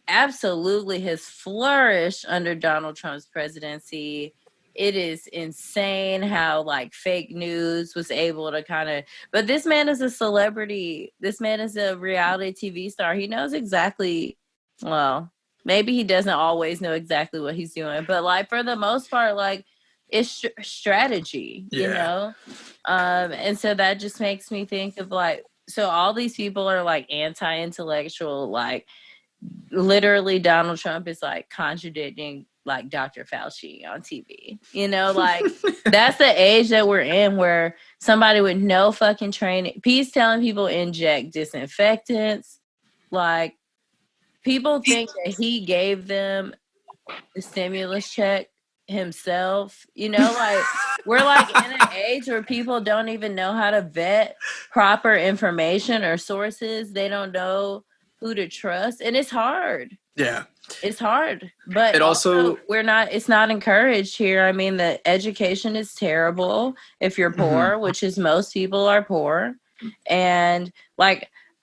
absolutely has flourished under Donald Trump's presidency. It is insane how fake news was able to but this man is a celebrity. This man is a reality TV star. He knows exactly, well, maybe he doesn't always know exactly what he's doing, but for the most part, it's strategy, you know? And so that just makes me think of so all these people are anti-intellectual, literally Donald Trump is contradicting Dr. Fauci on TV, that's the age that we're in, where somebody with no fucking training, he's telling people inject disinfectants. People think that he gave them the stimulus check himself, we're in an age where people don't even know how to vet proper information or sources. They don't know who to trust, and it's hard. It's hard, but it also it's not encouraged here. I mean, the education is terrible if you're poor, which is most people are poor. And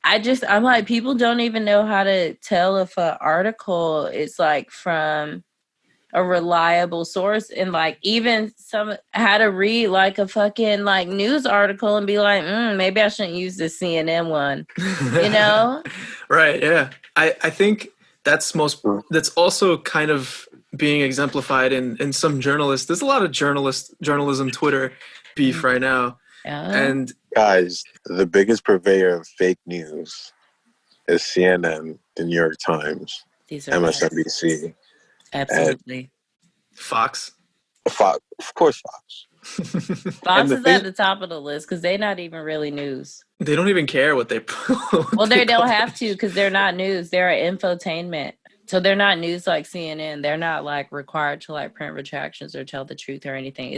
I'm people don't even know how to tell if an article is from a reliable source, and even how to read a fucking news article and be maybe I shouldn't use the CNN one, Right. Yeah. I think that's also kind of being exemplified in some journalists. There's a lot of journalism Twitter beef right now. And guys, the biggest purveyor of fake news is CNN, the New York Times, MSNBC. Absolutely. Fox. Of course, Fox. Fox is at the top of the list because they're not even really news. They don't even care what they put. Well, they don't have to, because they're not news. They're infotainment. So they're not news like CNN. They're not required to print retractions or tell the truth or anything.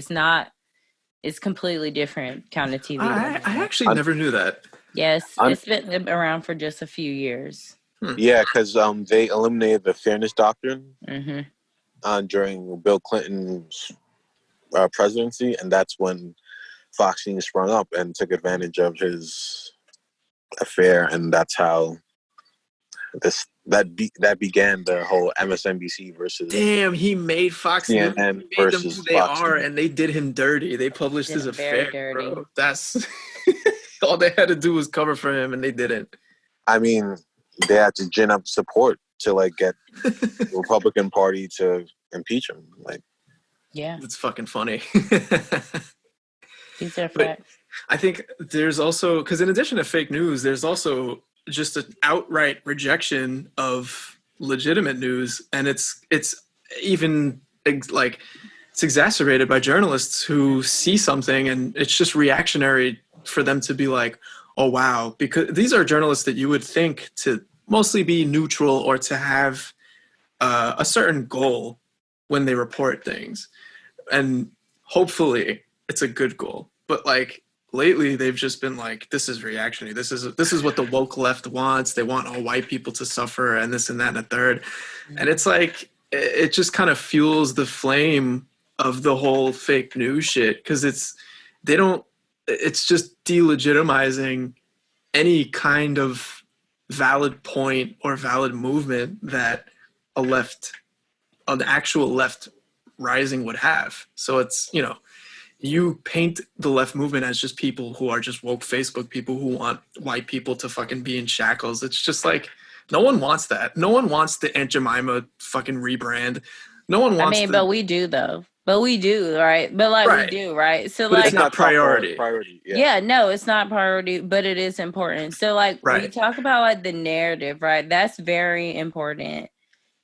It's completely different kind of TV. I actually never knew that. Yes, it's been around for just a few years. Yeah, because they eliminated the fairness doctrine during Bill Clinton's presidency, and that's when Fox News sprung up and took advantage of his affair, and that's how that began the whole MSNBC versus. Damn, he made Fox News versus who they Fox are, News. and they did him dirty. They published his affair, dirty. bro. That's all they had to do was cover for him, and they didn't. I mean, they had to gin up support to get the Republican Party to impeach him. Yeah, it's fucking funny. These are facts. I think there's also, because in addition to fake news, there's also just an outright rejection of legitimate news, and it's even it's exacerbated by journalists who see something and it's just reactionary for them to be oh wow, because these are journalists that you would think to mostly be neutral or to have a certain goal when they report things, and hopefully it's a good goal. But lately they've just been this is reactionary. This is what the woke left wants. They want all white people to suffer and this and that and a third. And it's it just kind of fuels the flame of the whole fake news shit, because it's just delegitimizing any kind of valid point or valid movement that an actual left rising would have. So it's, you paint the left movement as just people who are just woke Facebook people who want white people to fucking be in shackles. It's just like, no one wants that. No one wants the Aunt Jemima fucking rebrand. No one wants but we do though. But we do, right? But like Right. we do, right? So But like it's not priority. Yeah, no, it's not priority, but it is important. So like when you talk about like the narrative, right? That's very important.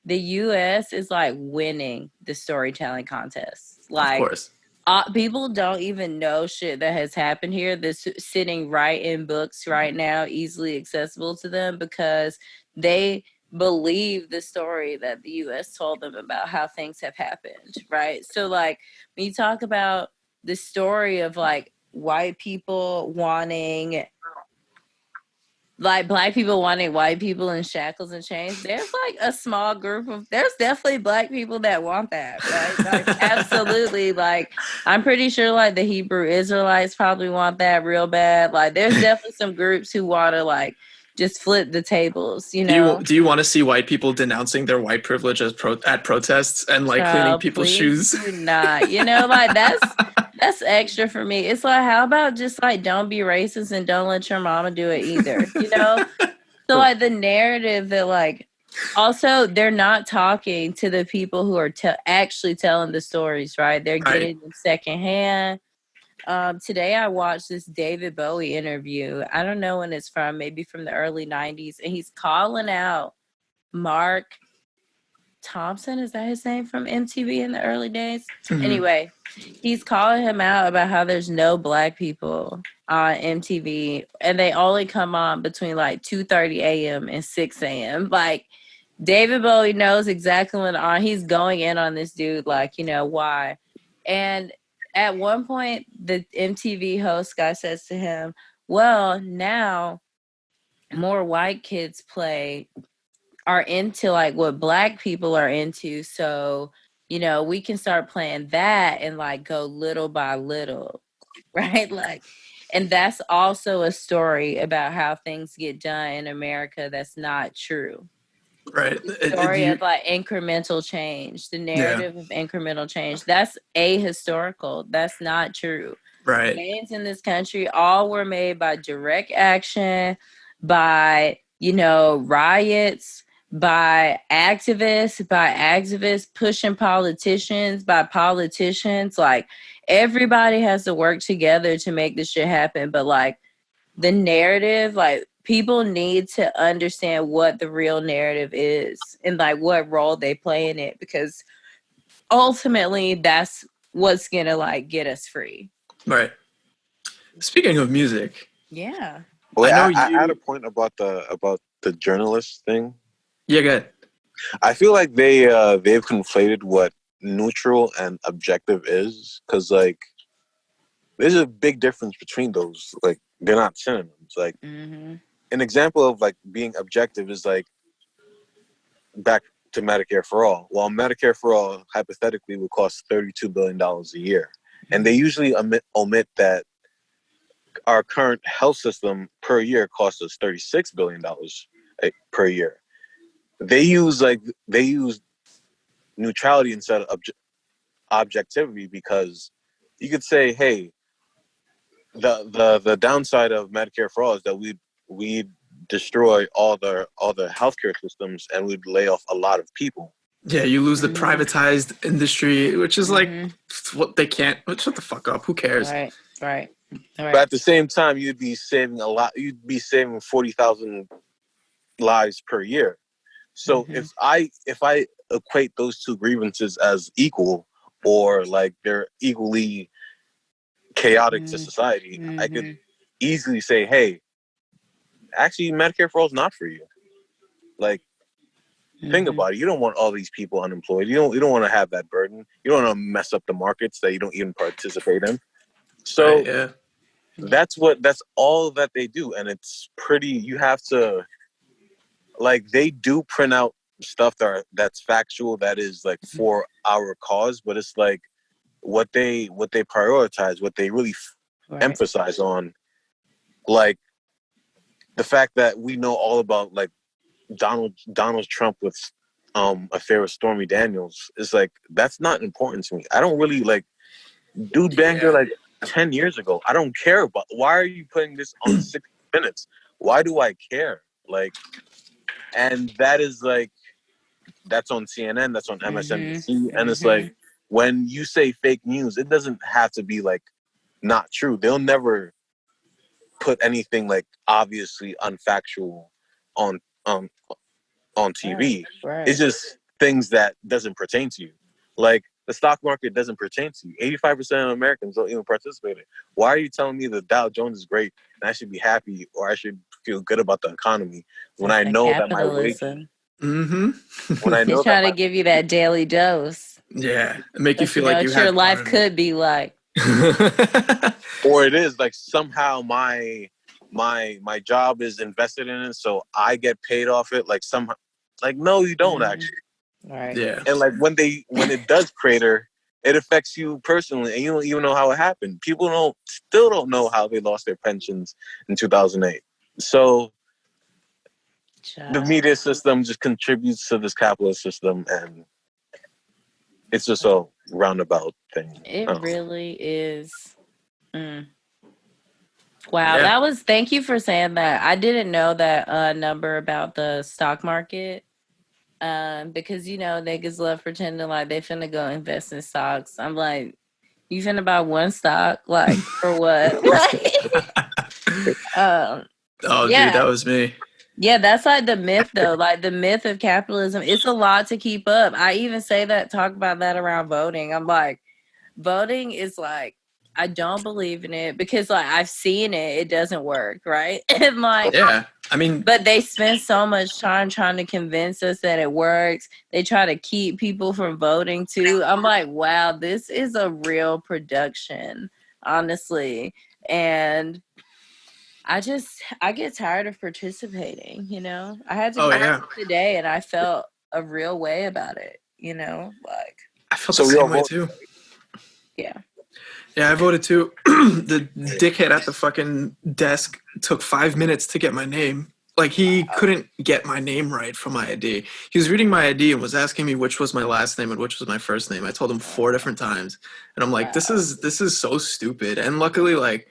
The US is like winning the storytelling contest. Like, of course. People don't even know shit that has happened here that's sitting right in books right now, easily accessible to them, because they believe the story that the US told them about how things have happened, right? So like when you talk about the story of like white people wanting, like black people wanting white people in shackles and chains, there's like a small group of, there's definitely black people that want that, right? Like absolutely. Like I'm pretty sure like the Hebrew Israelites probably want that real bad. Like there's definitely some groups who want to like just flip the tables, you know? Do you want to see white people denouncing their white privilege at protests and like cleaning people's shoes? Do not. Like that's extra for me. It's like, how about just like don't be racist and don't let your mama do it either, So like the narrative that like, also they're not talking to the people who are actually telling the stories, right? They're getting them secondhand. Today I watched this David Bowie interview. I don't know when it's from, maybe from the early 90s. And he's calling out Mark Thompson, is that his name, from MTV in the early days? Mm-hmm. Anyway, he's calling him out about how there's no black people on MTV and they only come on between like 2:30 a.m. and 6 a.m. Like David Bowie knows exactly when he's going in on this dude, like, why? And at one point, the MTV host guy says to him, well, now more white kids are into like what black people are into. So, we can start playing that and like go little by little, right? Like, and that's also a story about how things get done in America that's not true. Right. The story of like incremental change, the narrative of incremental change. That's ahistorical. That's not true. Right. Gains in this country all were made by direct action, by, riots, by activists pushing politicians, by politicians. Like everybody has to work together to make this shit happen. But like the narrative, like people need to understand what the real narrative is and like what role they play in it, because ultimately that's what's gonna like get us free. Right. Speaking of music. Yeah. Well, I had a point about the journalist thing. Yeah, go ahead. I feel like they've conflated what neutral and objective is, because like there's a big difference between those. Like they're not synonyms. Like an example of like being objective is like back to Medicare for All. While Medicare for All hypothetically would cost $32 billion a year, and they usually omit that our current health system per year costs us $36 billion per year. They use neutrality instead of objectivity, because you could say, hey, the downside of Medicare for All is that we destroy all the healthcare systems and we'd lay off a lot of people. Yeah, you lose the privatized industry, which is like what they can't. Shut the fuck up. Who cares? Right. But at the same time, you'd be saving a lot. You'd be saving 40,000 lives per year. So if I equate those two grievances as equal, or like they're equally chaotic to society, I could easily say, hey, actually Medicare for All is not for you. Like, think about it. You don't want all these people unemployed. You don't want to have that burden. You don't want to mess up the markets that you don't even participate in. So that's all that they do. And it's pretty, you have to, like, they do print out stuff that's factual, that is like for our cause, but it's like what they prioritize, what they really emphasize on, like the fact that we know all about like Donald Trump with affair with Stormy Daniels is like, that's not important to me. I don't really like, dude banged her like 10 years ago. I don't care about, why are you putting this on 6 minutes? Why do I care? Like, and that is like, that's on CNN, that's on MSNBC, and it's like, when you say fake news, it doesn't have to be like not true. They'll never put anything like obviously unfactual on TV. Right. It's just things that doesn't pertain to you. Like the stock market doesn't pertain to you. 85% of Americans don't even participate in it. Why are you telling me the Dow Jones is great and I should be happy or I should feel good about the economy when I know that my wage? When I know they're trying to give you that daily dose. Yeah, make you feel like you have your life could be like. Or it is like somehow my job is invested in it, so I get paid off it. Like somehow, like no, you don't actually. Right. Yeah. And like when it does crater, it affects you personally, and you don't even know how it happened. People still don't know how they lost their pensions in 2008. So the media system just contributes to this capitalist system, and it's just a roundabout thing. It really is. Wow, thank you for saying that. I didn't know that number about the stock market. Because niggas love pretending like they finna go invest in stocks. I'm like, you finna buy one stock? Like, for what? Dude, that was me. Yeah, that's like the myth though. Like the myth of capitalism. It's a lot to keep up. I even talk about that around voting. I'm like, voting is like, I don't believe in it because like I've seen it. It doesn't work, right? And like, but they spend so much time trying to convince us that it works. They try to keep people from voting too. I'm like, wow, this is a real production, honestly. And I get tired of participating, I had to go today and I felt a real way about it, like. I felt the same way too. Yeah. Yeah, I voted too. The dickhead at the fucking desk took 5 minutes to get my name. Like, he couldn't get my name right from my ID. He was reading my ID and was asking me which was my last name and which was my first name. I told him 4 different times. And I'm like, this is so stupid. And luckily, like,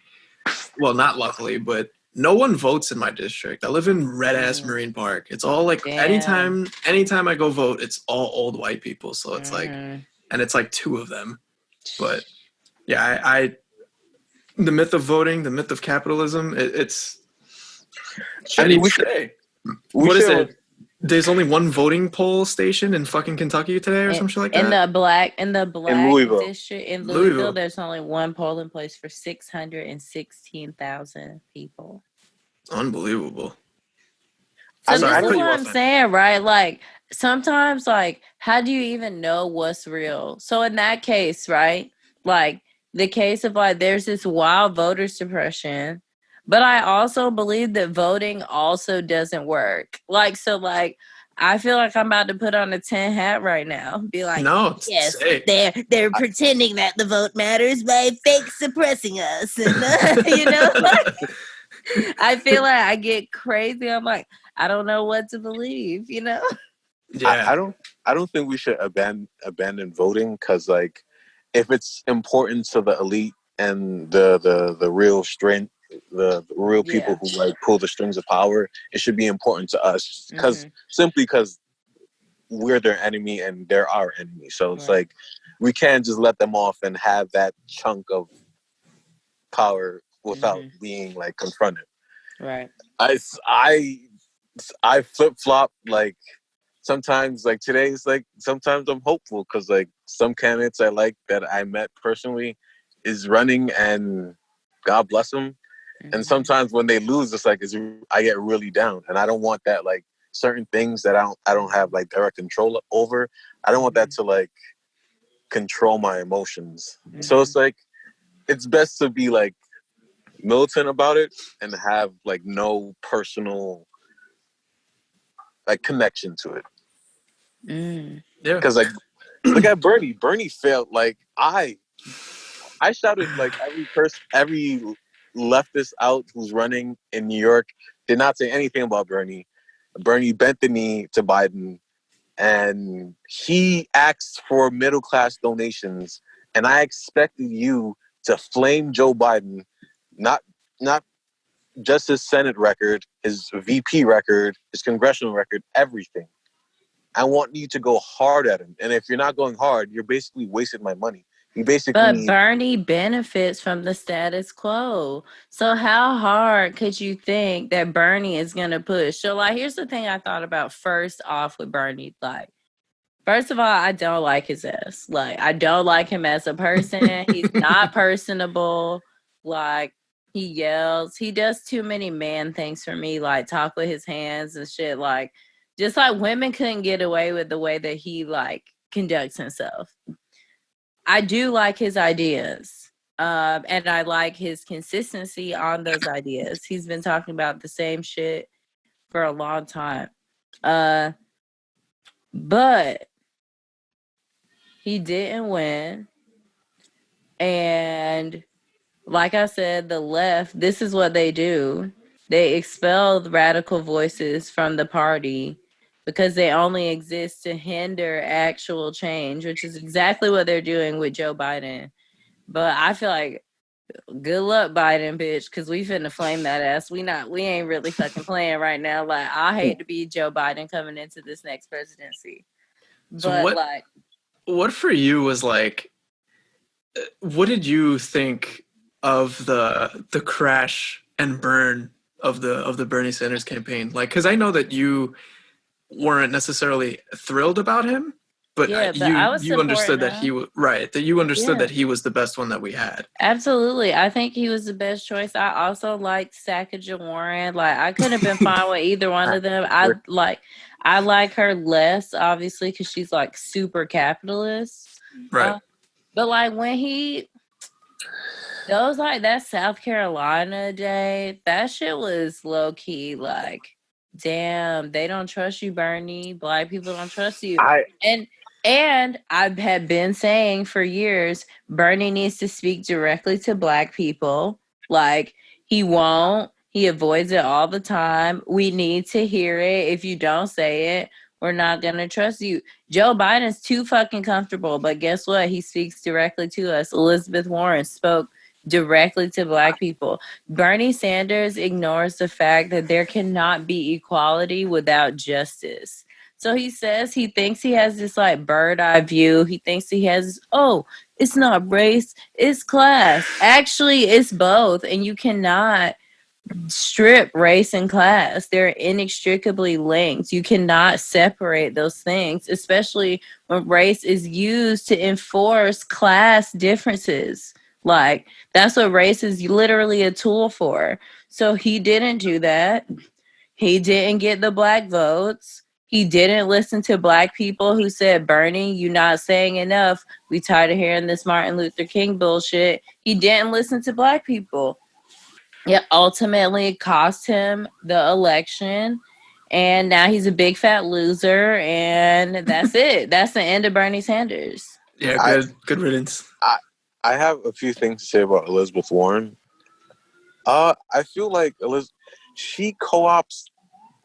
well, not luckily, but no one votes in my district. I live in red-ass Marine Park. It's all, like, anytime I go vote, it's all old white people. So it's like, and it's like 2 of them. But... yeah, I the myth of voting, the myth of capitalism, it's... I mean, what is it? There's only one voting poll station in fucking Kentucky today or some shit like that? In the black Louisville. district, in Louisville, there's only one polling place for 616,000 people. Unbelievable. So this is what I'm saying, right? Like, sometimes, like, how do you even know what's real? So in that case, right, like, the case of like there's this wild voter suppression, but I also believe that voting also doesn't work. Like, so like I feel like I'm about to put on a 10 hat right now. Be like, no, yes, they're pretending that the vote matters by fake suppressing us. And like, I feel like I get crazy. I'm like, I don't know what to believe, Yeah. I don't think we should abandon voting because like if it's important to the elite and the real strength, the real people who like pull the strings of power, it should be important to us because simply because we're their enemy and they're our enemy. So it's like we can't just let them off and have that chunk of power without being like confronted. Right. I flip flop like. Sometimes, like today, it's like sometimes I'm hopeful because like some candidates I like that I met personally is running and God bless them. And sometimes when they lose, it's like I get really down and I don't want that like certain things that I don't have like direct control over. I don't want that to like control my emotions. So it's like it's best to be like militant about it and have like no personal like connection to it. Mm. Yeah. Because like, look at Bernie. Bernie failed. Like I shouted like every leftist out who's running in New York did not say anything about Bernie. Bernie bent the knee to Biden, and he asked for middle class donations. And I expected you to flame Joe Biden, not just his Senate record, his VP record, his congressional record, everything. I want you to go hard at him. And if you're not going hard, you're basically wasting my money. You But basically, Bernie benefits from the status quo. So how hard could you think that Bernie is going to push? So like, here's the thing I thought about first off with Bernie. Like, first of all, I don't like his ass. Like, I don't like him as a person. He's not personable. Like, he yells. He does too many man things for me, like talk with his hands and shit. Like, just like women couldn't get away with the way that he like conducts himself. I do like his ideas. And I like his consistency on those ideas. He's been talking about the same shit for a long time. But he didn't win. And like I said, the left, this is what they do. They expel radical voices from the party because they only exist to hinder actual change, which is exactly what they're doing with Joe Biden. But I feel like good luck, Biden, bitch, because we finna flame that ass. We ain't really fucking playing right now. Like, I hate to be Joe Biden coming into this next presidency. So But like, what for you was like, what did you think of the crash and burn of the Bernie Sanders campaign? Like, because I know that you weren't necessarily thrilled about him, but yeah, but I was you understood supporting that him. that you understood Yeah. that he was the best one that we had. Absolutely. I think he was the best choice. I also liked Sacagawea Warren. Like, I could have been fine with either one of them. I like her less, obviously, because she's like super capitalist. Right. But like when those like that South Carolina day, that shit was low key like, damn, they don't trust you, Bernie. Black people don't trust you. And I have been saying for years, Bernie needs to speak directly to Black people. Like, he won't. He avoids it all the time. We need to hear it. If you don't say it, we're not going to trust you. Joe Biden's too fucking comfortable. But guess what? He speaks directly to us. Elizabeth Warren spoke directly to Black people. Bernie Sanders ignores the fact that there cannot be equality without justice. So he says he thinks he has this like bird eye view. He thinks he has, oh, it's not race, it's class. Actually, it's both. And you cannot strip race and class. They're inextricably linked. You cannot separate those things, especially when race is used to enforce class differences. Like, that's what race is literally a tool for. So he didn't do that. He didn't get the Black votes. He didn't listen to Black people who said, Bernie, you're not saying enough. We tired of hearing this Martin Luther King bullshit. He didn't listen to Black people. It ultimately cost him the election. And now he's a big fat loser. And that's it. That's the end of Bernie Sanders. Yeah, good riddance. I have a few things to say about Elizabeth Warren. I feel like she co-ops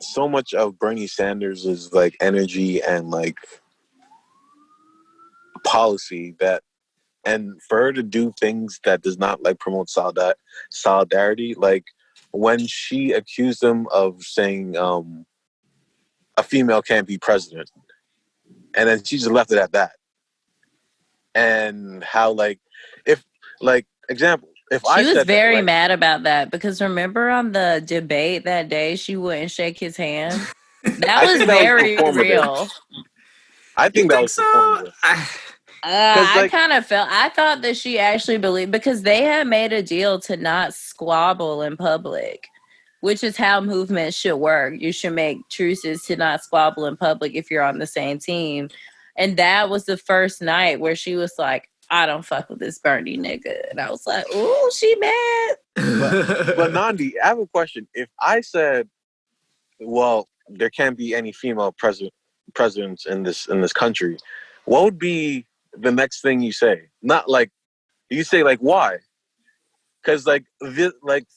so much of Bernie Sanders' like energy and like policy and for her to do things that does not like promote solidarity, like when she accused him of saying a female can't be president, and then she just left it at that. And how example, if she was very that, mad about that because remember on the debate that day, she wouldn't shake his hand. That was very real. I think that was performative. I kind of I thought that she actually believed because they had made a deal to not squabble in public, which is how movements should work. You should make truces to not squabble in public if you're on the same team. And that was the first night where she was like, I don't fuck with this Bernie nigga. And I was like, ooh, she mad. But Nandi, I have a question. If I said, well, there can't be any female president, presidents in this country, what would be the next thing you say? Not like you say like why? Because like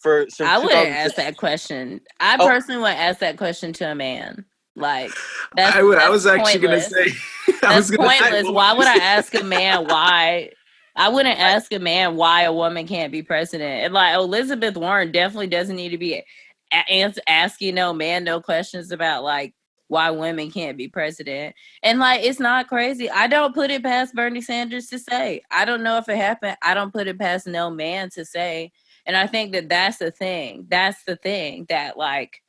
for since I wouldn't ask that question. I personally would ask that question to a man. Like that's I was actually gonna pointless. say That's pointless. Why would I ask a man why? I wouldn't ask a man why a woman can't be president. And like Elizabeth Warren definitely doesn't need to be asking no man no questions about like why women can't be president. And like it's not crazy. I don't put it past Bernie Sanders to say. I don't know if it happened. I don't put it past no man to say. And I think that that's the thing. That's the thing that like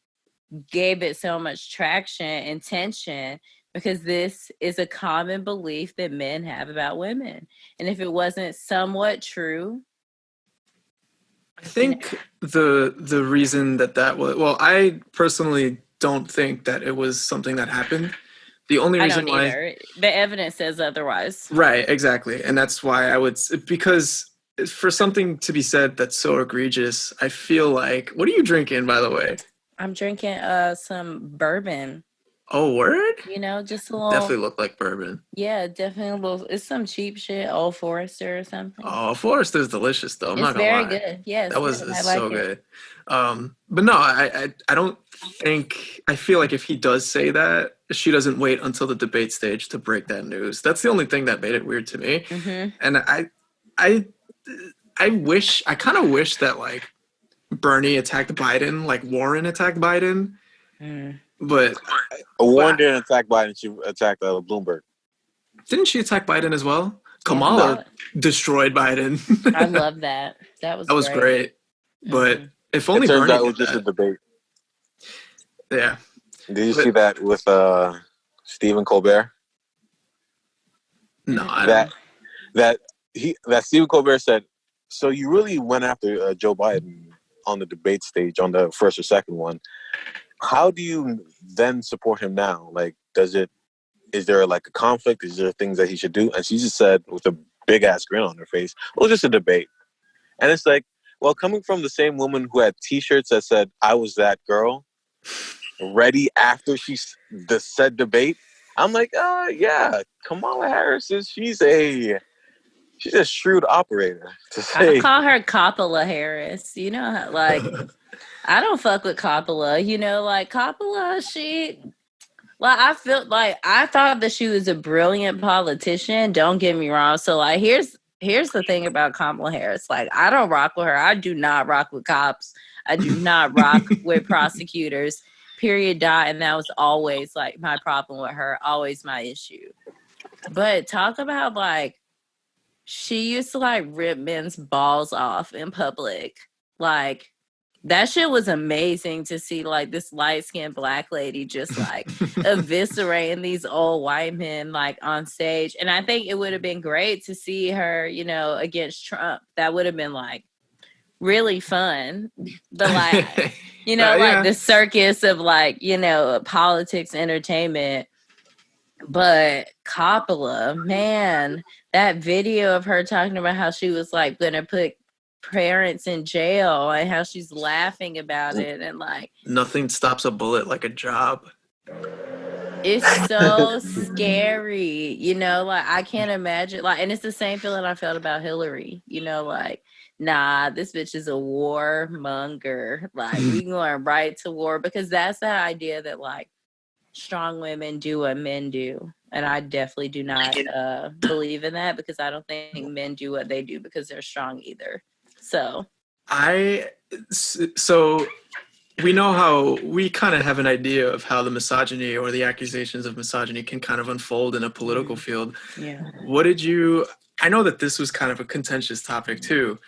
gave it so much traction and tension, because this is a common belief that men have about women. And if it wasn't somewhat true, I think the reason that was, well, I personally don't think that it was something that happened. The only reason why the evidence says otherwise. Right, exactly. And that's why I would, because for something to be said that's so egregious, I feel like, what are you drinking, by the way? I'm drinking some bourbon. Oh, word? You know, just a little. Definitely look like bourbon. Yeah, definitely a little. It's some cheap shit, Old Forester or something. Oh, Forester's delicious, though. I'm not gonna lie. It's very good. Yes, that was good. so good. But no, I don't think. I feel like if he does say that, she doesn't wait until the debate stage to break that news. That's the only thing that made it weird to me. Mm-hmm. And I wish, I kind of wish that like Bernie attacked Biden, like Warren attacked Biden. But Warren didn't attack Biden. She attacked Bloomberg. Didn't she attack Biden as well? Kamala destroyed Biden. I love that. That was great. But if only it turns Bernie out it was just a debate. Yeah. Did you see that with Stephen Colbert? No, that Stephen Colbert said, so you really went after Joe Biden on the debate stage on the first or second one. How do you then support him now? Like, is there like a conflict? Is there things that he should do? And she just said with a big ass grin on her face, well, just a debate. And it's like, well, coming from the same woman who had t-shirts that said, I was that girl, ready after the said debate, I'm like, yeah, Kamala Harris she's a shrewd operator. To say. I call her Coppola Harris. You know, like, I don't fuck with Coppola. You know, like Coppola, I felt like I thought that she was a brilliant politician. Don't get me wrong. So like, here's the thing about Kamala Harris. Like, I don't rock with her. I do not rock with cops. I do not rock with prosecutors. Period. And that was always like my problem with her. Always my issue. But talk about like, she used to like rip men's balls off in public. Like, that shit was amazing to see, like, this light-skinned black lady just, like, eviscerating these old white men, like, on stage. And I think it would have been great to see her, you know, against Trump. That would have been, like, really fun. But, like, you know, like, the circus of, like, you know, politics, entertainment. But Coppola, man, that video of her talking about how she was, like, going to put parents in jail and how she's laughing about it, and like nothing stops a bullet like a job. It's so scary, you know, like I can't imagine, like, and it's the same feeling I felt about Hillary, you know, like, nah, this bitch is a warmonger, like we going right to war, because that's the idea that like strong women do what men do, and I definitely do not believe in that, because I don't think men do what they do because they're strong either. So we know how we kind of have an idea of how the misogyny or the accusations of misogyny can kind of unfold in a political field. Yeah. I know that this was kind of a contentious topic too.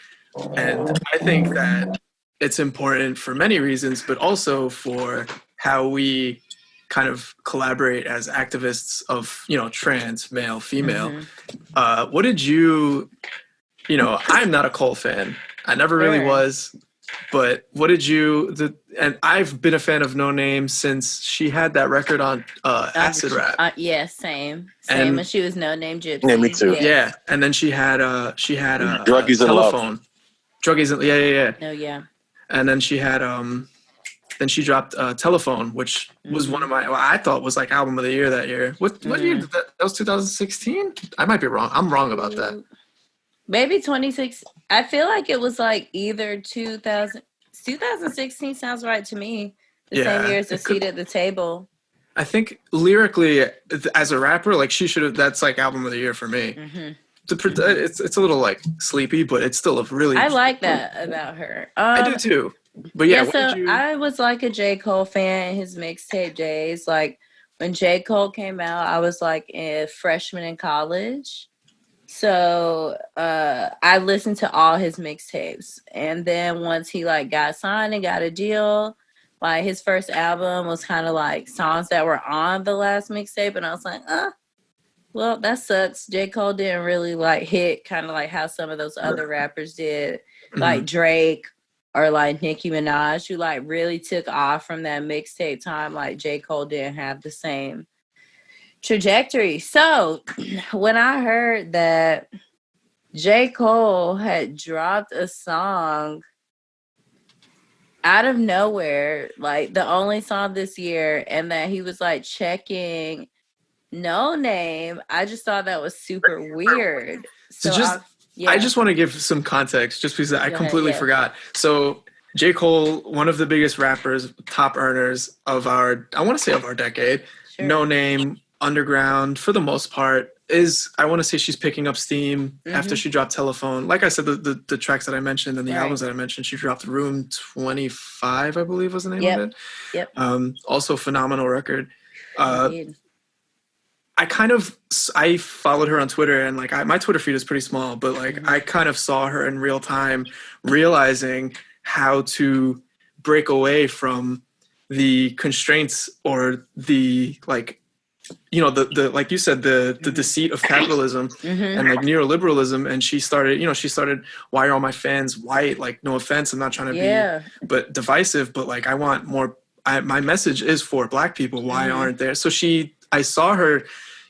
And I think that it's important for many reasons, but also for how we kind of collaborate as activists of, you know, trans, male, female. Mm-hmm. What did you know, I'm not a Cole fan. I never really was. But what did and I've been a fan of No Name since she had that record on Acid Rap. Yeah, same. And she was No Name Gypsy. Yeah, me too. Yes. Yeah, and then she had Druggies Telephone. in Love. Druggies in, yeah. Oh, yeah. And then she had Then she dropped Telephone, which was one of my, I thought was like album of the year that year. What year did that? That was 2016? I might be wrong. I'm wrong about that. Maybe 26. I feel like it was like either 2016 sounds right to me. The same year as The Seat at the Table. I think lyrically, as a rapper, like she should have, that's like album of the year for me. It's a little like sleepy, but it's still a really. I like that about her. I do too. But yeah, so I was like a J. Cole fan in his mixtape days. Like when J. Cole came out, I was like a freshman in college. So I listened to all his mixtapes. And then once he like got signed and got a deal, like his first album was kind of like songs that were on the last mixtape. And I was like, well, that sucks. J. Cole didn't really like hit kind of like how some of those other rappers did, like Drake or like Nicki Minaj, who like really took off from that mixtape time. Like J. Cole didn't have the same trajectory. So when I heard that J. Cole had dropped a song out of nowhere, like the only song this year, and that he was like checking No Name, I just thought that was super weird. So I just want to give some context just because I completely forgot. So J. Cole, one of the biggest rappers, top earners of our, I want to say of our decade, No Name, underground for the most part, is, I want to say she's picking up steam after she dropped Telephone. Like I said, the tracks that I mentioned and the albums that I mentioned, she dropped Room 25, I believe was the name of it. Also phenomenal record. I followed her on Twitter, and like my Twitter feed is pretty small, but like I kind of saw her in real time, realizing how to break away from the constraints or the like, you know, the like you said, the deceit of capitalism and like neoliberalism. And she started, why are all my fans white? Like, no offense, I'm not trying to be but divisive, but like I want more. My message is for Black people. Why aren't there? So I saw her,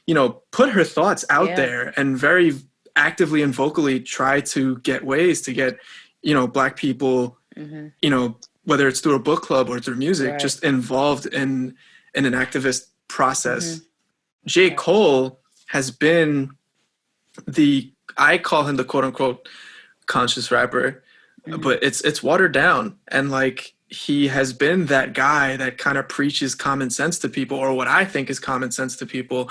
you know, put her thoughts out there and very actively and vocally try to get ways to get, you know, Black people, you know, whether it's through a book club or through music, just involved in an activist process. J. Cole has been I call him the quote unquote conscious rapper, but it's watered down. And like, he has been that guy that kind of preaches common sense to people, or what I think is common sense to people.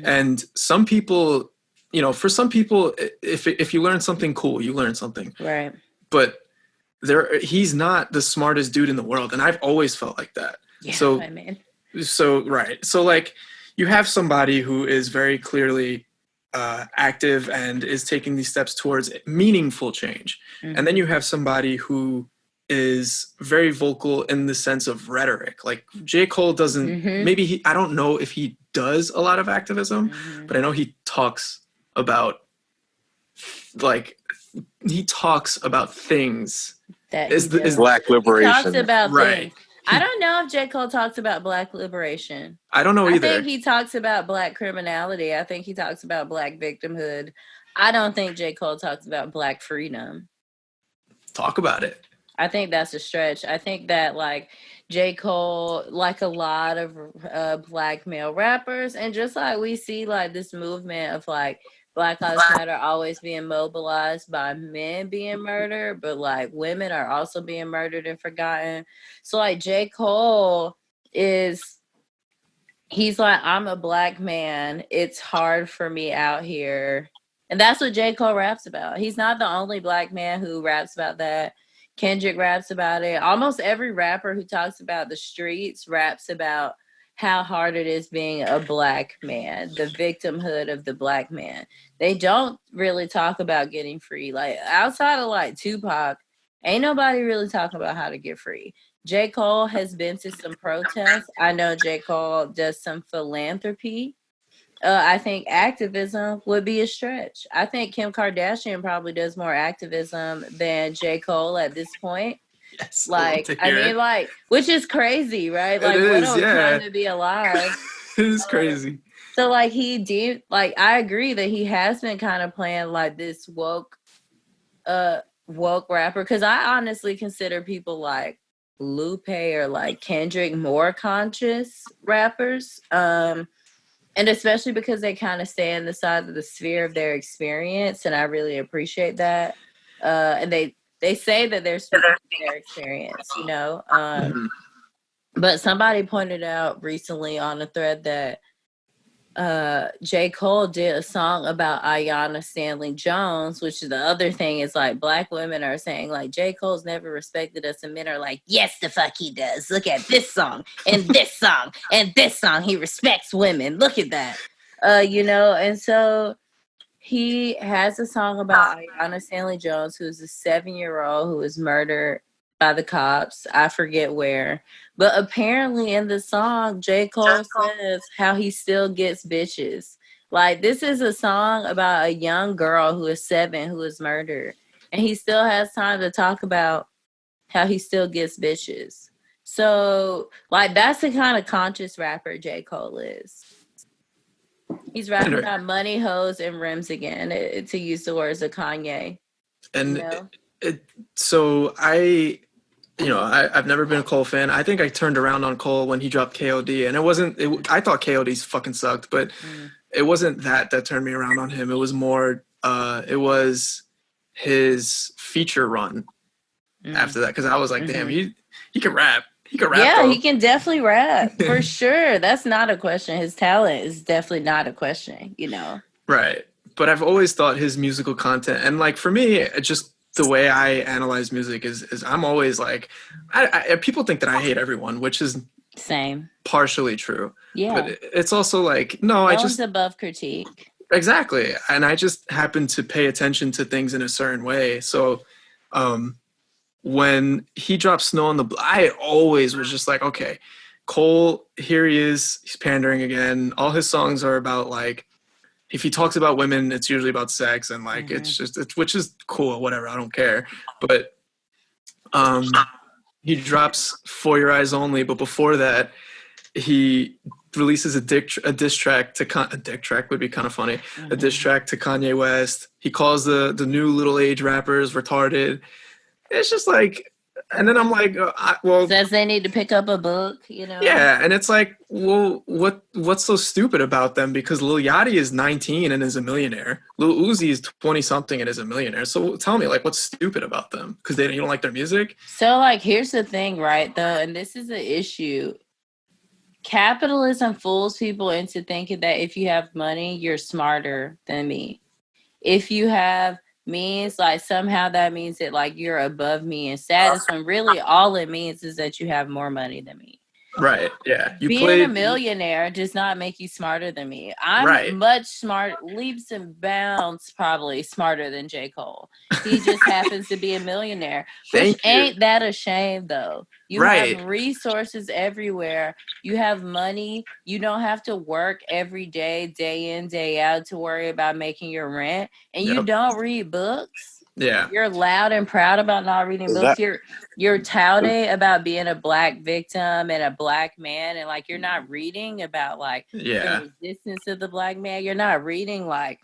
And some people, you know, for some people, if you learn something cool, you learn something. Right. But he's not the smartest dude in the world. And I've always felt like that. Yeah, So like, you have somebody who is very clearly active and is taking these steps towards meaningful change. And then you have somebody who is very vocal in the sense of rhetoric. Like J. Cole doesn't, I don't know if he does a lot of activism, but I know he talks about things. That is Black liberation. He talks about things. I don't know if J. Cole talks about Black liberation. I don't know either. I think he talks about Black criminality. I think he talks about Black victimhood. I don't think J. Cole talks about Black freedom. Talk about it. I think that's a stretch. I think that like J. Cole, like a lot of Black male rappers, and just like we see like this movement of like Black Lives Matter always being mobilized by men being murdered, but like women are also being murdered and forgotten. So like J. Cole he's like, I'm a Black man. It's hard for me out here. And that's what J. Cole raps about. He's not the only Black man who raps about that. Kendrick raps about it. Almost every rapper who talks about the streets raps about how hard it is being a Black man, the victimhood of the Black man. They don't really talk about getting free. Like outside of like Tupac, ain't nobody really talking about how to get free. J. Cole has been to some protests. I know J. Cole does some philanthropy. I think activism would be a stretch. I think Kim Kardashian probably does more activism than J. Cole at this point. Yes, like, I mean, like, which is crazy, right? Like, what a time to be alive. It is crazy. So, like, I agree that he has been kind of playing like this woke rapper, because I honestly consider people like Lupe or like Kendrick more conscious rappers. And especially because they kind of stay on the side of the sphere of their experience, and I really appreciate that. And they say that they're speaking from their experience, you know. But somebody pointed out recently on a thread that J. Cole did a song about Ayanna Stanley Jones, which is the other thing is like black women are saying like J. Cole's never respected us, and men are like, yes, the fuck he does. Look at this song and this song and this song. He respects women. Look at that. You know, and so he has a song about Ayanna Stanley Jones, who's a 7-year-old who was murdered by the cops. I forget where. But apparently in the song, J. Cole says how he still gets bitches. Like, this is a song about a young girl who is 7 who was murdered. And he still has time to talk about how he still gets bitches. So, like, that's the kind of conscious rapper J. Cole is. He's rapping about money, hoes, and rims again, to use the words of Kanye. And you know? So I've never been a Cole fan. I think I turned around on Cole when he dropped KOD, and I thought KOD's fucking sucked, but it wasn't that turned me around on him. It was more, it was his feature run after that, because I was like, damn, he can rap. He can rap. Yeah, though. he can definitely rap for sure. That's not a question. His talent is definitely not a question, you know. Right, but I've always thought his musical content, and like for me, it just the way I analyze music is I'm always like, people think that I hate everyone, which is same, partially true. Yeah, but it's also like, no I just one's above critique. Exactly, and I just happen to pay attention to things in a certain way. So, when he dropped Snow on the I always was just like, okay, Cole, here he is, he's pandering again. All his songs are about like, if he talks about women, it's usually about sex, and like which is cool, whatever, I don't care. But he drops For Your Eyes Only, but before that, he releases a diss track to a dick track would be kind of funny. A diss track to Kanye West. He calls the new little age rappers retarded. It's just like, and then I'm like, says they need to pick up a book, you know? Yeah, and it's like, well, what's so stupid about them? Because Lil Yachty is 19 and is a millionaire. Lil Uzi is 20 something and is a millionaire. So tell me, like, what's stupid about them? Because you don't like their music? So, like, here's the thing, right? Though, and this is an issue. Capitalism fools people into thinking that if you have money, you're smarter than me. If you have means, like, somehow that means that like you're above me in status, when really all it means is that you have more money than me. Right. Yeah. Being a millionaire does not make you smarter than me. I'm much smart, leaps and bounds, probably smarter than J. Cole. He just happens to be a millionaire. Which ain't that a shame, though. You have resources everywhere. You have money. You don't have to work every day, day in, day out, to worry about making your rent. And you don't read books. Yeah. You're loud and proud about not reading books. You're touted about being a black victim and a black man, and like you're not reading about like the resistance of the black man. You're not reading like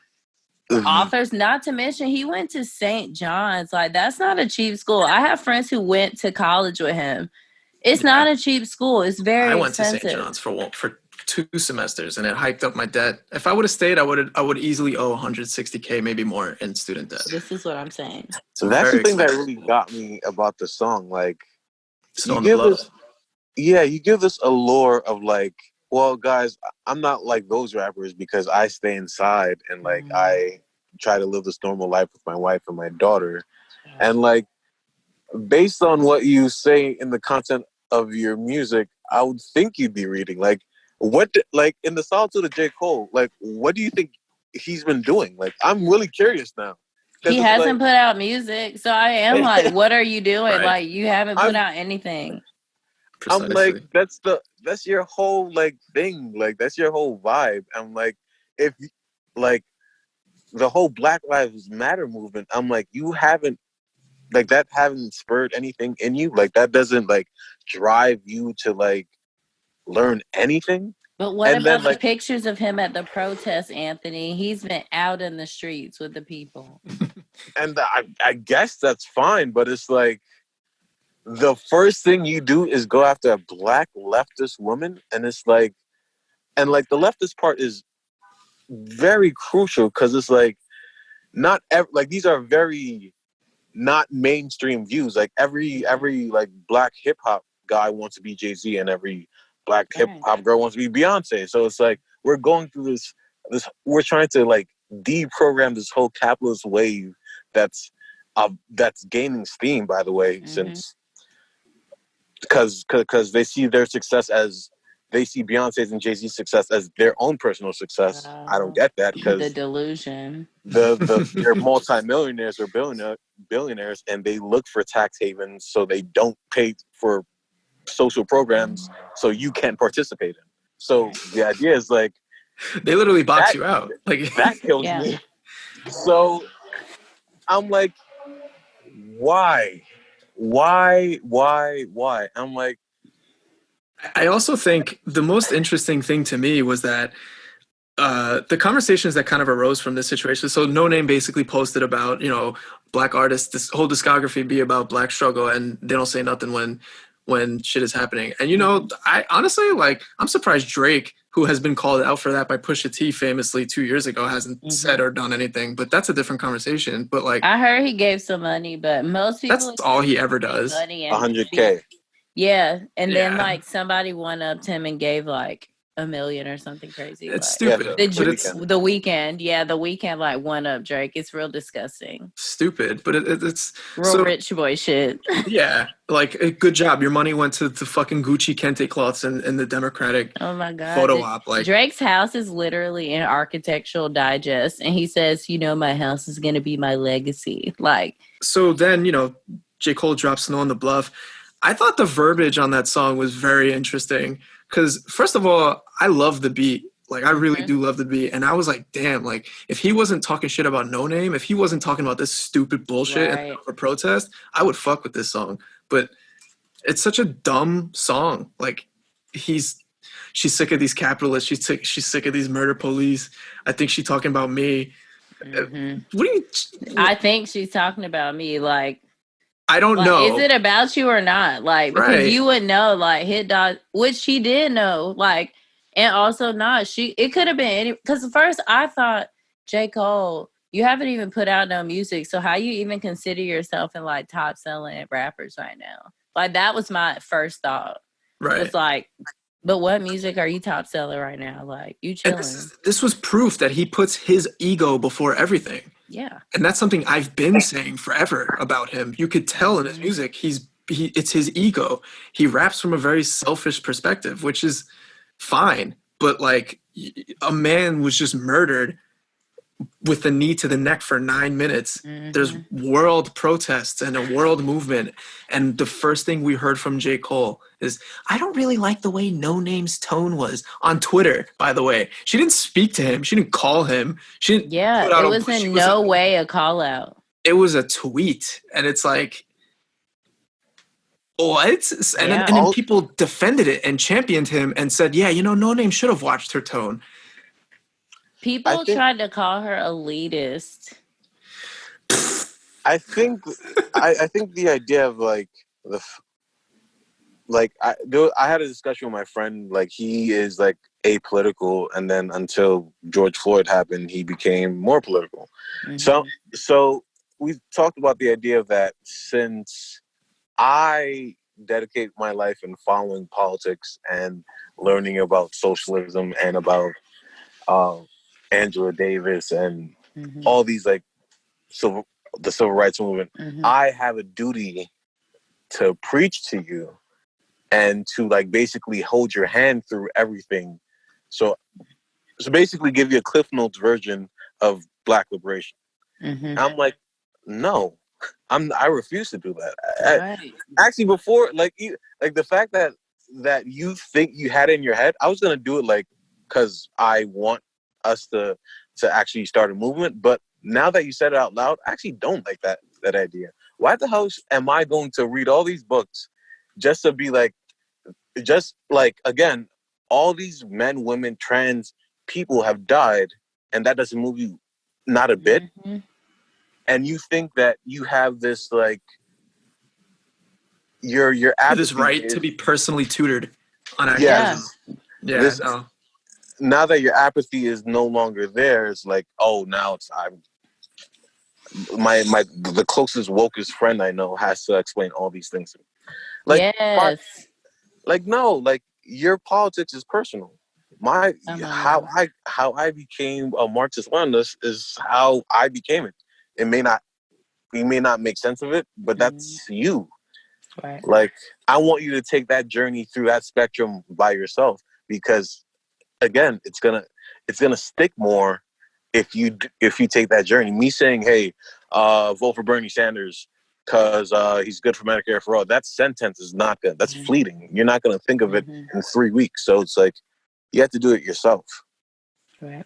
authors, not to mention he went to St. John's. Like, that's not a cheap school. I have friends who went to college with him. It's not a cheap school. It's very expensive. I went to St. John's for 2 semesters, and it hiked up my debt. If I would have stayed, I would easily owe $160K, maybe more, in student debt. This is what I'm saying. So that's the thing that really got me about the song. Like, you give this allure of like, well, guys, I'm not like those rappers because I stay inside and like I try to live this normal life with my wife and my daughter, and like based on what you say in the content of your music, I would think you'd be reading like. Like in the solitude of J. Cole, like what do you think he's been doing? Like, I'm really curious now. He hasn't put out music, so I am like, what are you doing? Like, you haven't put out anything. Precisely. I'm like, that's your whole like thing, like that's your whole vibe. I'm like, if like the whole Black Lives Matter movement, I'm like, you haven't like that haven't spurred anything in you, like that doesn't like drive you to like learn anything. But what about the pictures of him at the protest, Anthony? He's been out in the streets with the people. And I guess that's fine, but it's like the first thing you do is go after a black leftist woman, and it's like, and like the leftist part is very crucial because it's like like these are very not mainstream views. Like every like black hip hop guy wants to be Jay-Z, and every black hip hop girl wants to be Beyonce. So it's like we're going through this we're trying to like deprogram this whole capitalist wave that's gaining steam, by the way, since because they see their success as they see Beyonce's and Jay-Z's success as their own personal success. I don't get that because the delusion. They're multimillionaires or billionaires, and they look for tax havens so they don't pay for social programs, so you can't participate in. So the idea is like they literally box you out. Like that kills me. So I'm like, why? I'm like, I also think the most interesting thing to me was that the conversations that kind of arose from this situation. So No Name basically posted about, black artists, this whole discography be about black struggle, and they don't say nothing when shit is happening. And, I honestly, I'm surprised Drake, who has been called out for that by Pusha T famously 2 years ago, hasn't said or done anything. But that's a different conversation. But I heard he gave some money, but most people, that's all he ever does. $100K. Yeah. And then somebody one-upped him and gave $1 million or something crazy. It's stupid. Yeah, The Weeknd. Yeah, The Weeknd one-up Drake. It's real disgusting. Stupid, but it's real rich boy shit. Yeah, good job. Your money went to the fucking Gucci Kente cloths and the Democratic oh my God. photo op. Drake's house is literally in Architectural Digest, and he says, my house is gonna be my legacy. So then, J. Cole drops Snow on the Bluff. I thought the verbiage on that song was very interesting because, first of all, I love the beat. I really do love the beat. And I was like, damn, if he wasn't talking shit about No Name, if he wasn't talking about this stupid bullshit and for protest, I would fuck with this song. But it's such a dumb song. She's sick of these capitalists. She's sick of these murder police. I think she's talking about me. What do you... I think she's talking about me, I don't know. Is it about you or not? Because you would know, Hit Dog, which she did know, and also not. It could have been any, because first I thought, J. Cole, you haven't even put out no music, so how you even consider yourself in top selling rappers right now? That was my first thought. Right. It's but what music are you top selling right now? You chilling. This was proof that he puts his ego before everything. Yeah. And that's something I've been saying forever about him. You could tell in his music, it's his ego. He raps from a very selfish perspective, which is fine. But a man was just murdered with the knee to the neck for 9 minutes. There's world protests and a world movement. And the first thing we heard from J. Cole is, I don't really like the way No Name's tone was on Twitter, by the way. She didn't speak to him. She didn't call him. She didn't it was in no way a call out. It was a tweet. And it's what? And then people defended it and championed him and said, No Name should have watched her tone. People tried to call her elitist. I think the idea of I had a discussion with my friend. He is apolitical, and then until George Floyd happened, he became more political. So we talked about the idea of that since I dedicate my life in following politics and learning about socialism and about Angela Davis and all these the civil rights movement. I have a duty to preach to you and to basically hold your hand through everything. So basically give you a Cliff Notes version of Black liberation. I'm no, I refuse to do that. Actually, before the fact that you think you had it in your head, I was gonna do it because I want us to actually start a movement. But now that you said it out loud, I actually don't like that idea. Why the hell am I going to read all these books just to be again, all these men, women, trans people have died, and that doesn't move you not a bit? your This apathy right to be personally tutored on yeah. activism. Yeah. This No. now that your apathy is no longer there, it's like, oh, now it's the closest wokest friend I know has to explain all these things to me. Like, Yes. no, like your politics is personal. My Come how on. I became a Marxist Leninist is how I became it. It may not make sense of it, but that's you. Right. Like, I want you to take that journey through that spectrum by yourself, because again, it's gonna stick more if you take that journey. Me saying, hey, vote for Bernie Sanders because he's good for Medicare for all. That sentence is not good. That's fleeting. You're not gonna think of it in 3 weeks. So it's like you have to do it yourself. Right.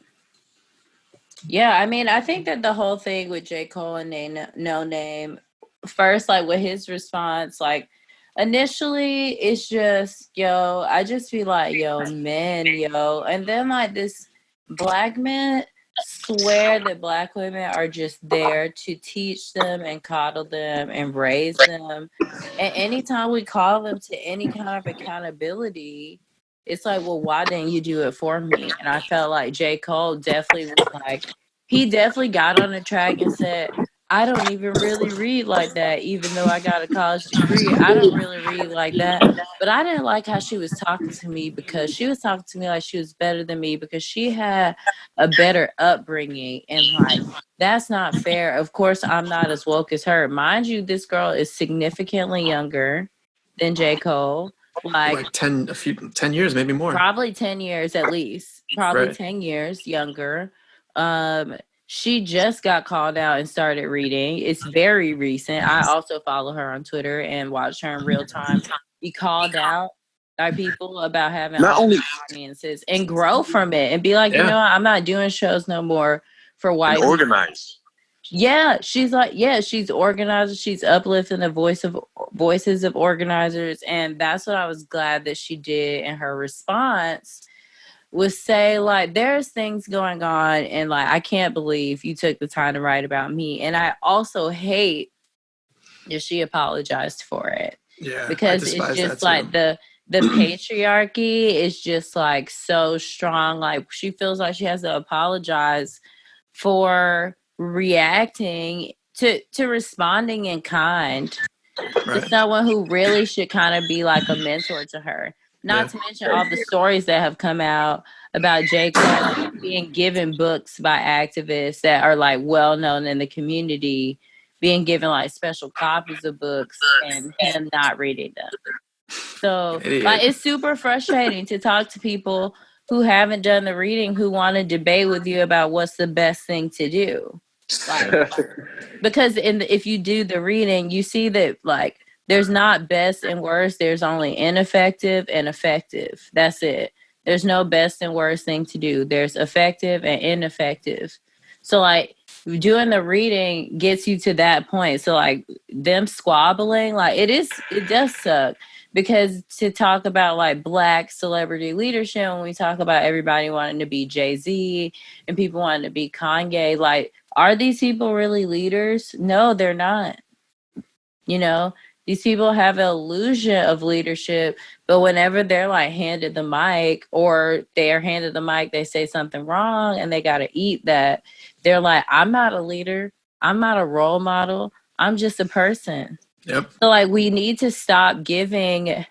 Yeah, I mean, I think that the whole thing with J. Cole and No Name, first, like with his response, like initially it's just, yo, I just feel like, yo, men, yo. And then like this black men swear that black women are just there to teach them and coddle them and raise them. And anytime we call them to any kind of accountability, it's like, well, why didn't you do it for me? And I felt like J. Cole definitely was like, he definitely got on the track and said, I don't even really read like that, even though I got a college degree. I don't really read like that. But I didn't like how she was talking to me, because she was talking to me like she was better than me because she had a better upbringing. And like, that's not fair. Of course, I'm not as woke as her. Mind you, this girl is significantly younger than J. Cole. Like 10 years, maybe more. Probably 10 years at least. Probably Right. 10 years younger. She just got called out and started reading. It's very recent. I also follow her on Twitter and watch her in real time be called out by people about having Not only audiences and grow from it and be like, you know what? I'm not doing shows no more for white people. organized. Yeah, she's like, yeah, she's organized. She's uplifting the voices of organizers, and that's what I was glad that she did in her response, was say like, there's things going on, and like, I can't believe you took the time to write about me. And I also hate that she apologized for it. Yeah, because it's just like the patriarchy is just like so strong. Like, she feels like she has to apologize for reacting to responding in kind to someone who really should kind of be like a mentor to her. Not to mention all the stories that have come out about J. Cole being given books by activists that are like well known in the community, being given like special copies of books and him not reading them. So like, it's super frustrating to talk to people who haven't done the reading, who want to debate with you about what's the best thing to do. Like, because if you do the reading, you see that like, there's not best and worst. There's only ineffective and effective. That's it. There's no best and worst thing to do. There's effective and ineffective. So like, doing the reading gets you to that point. So like, them squabbling, like it does suck. Because to talk about like black celebrity leadership, when we talk about everybody wanting to be Jay-Z and people wanting to be Kanye, like, are these people really leaders? No, they're not. You know, these people have an illusion of leadership, but whenever they're like handed the mic, or they are handed the mic, they say something wrong and they got to eat that. They're like, I'm not a leader. I'm not a role model. I'm just a person. Yep. So like, we need to stop giving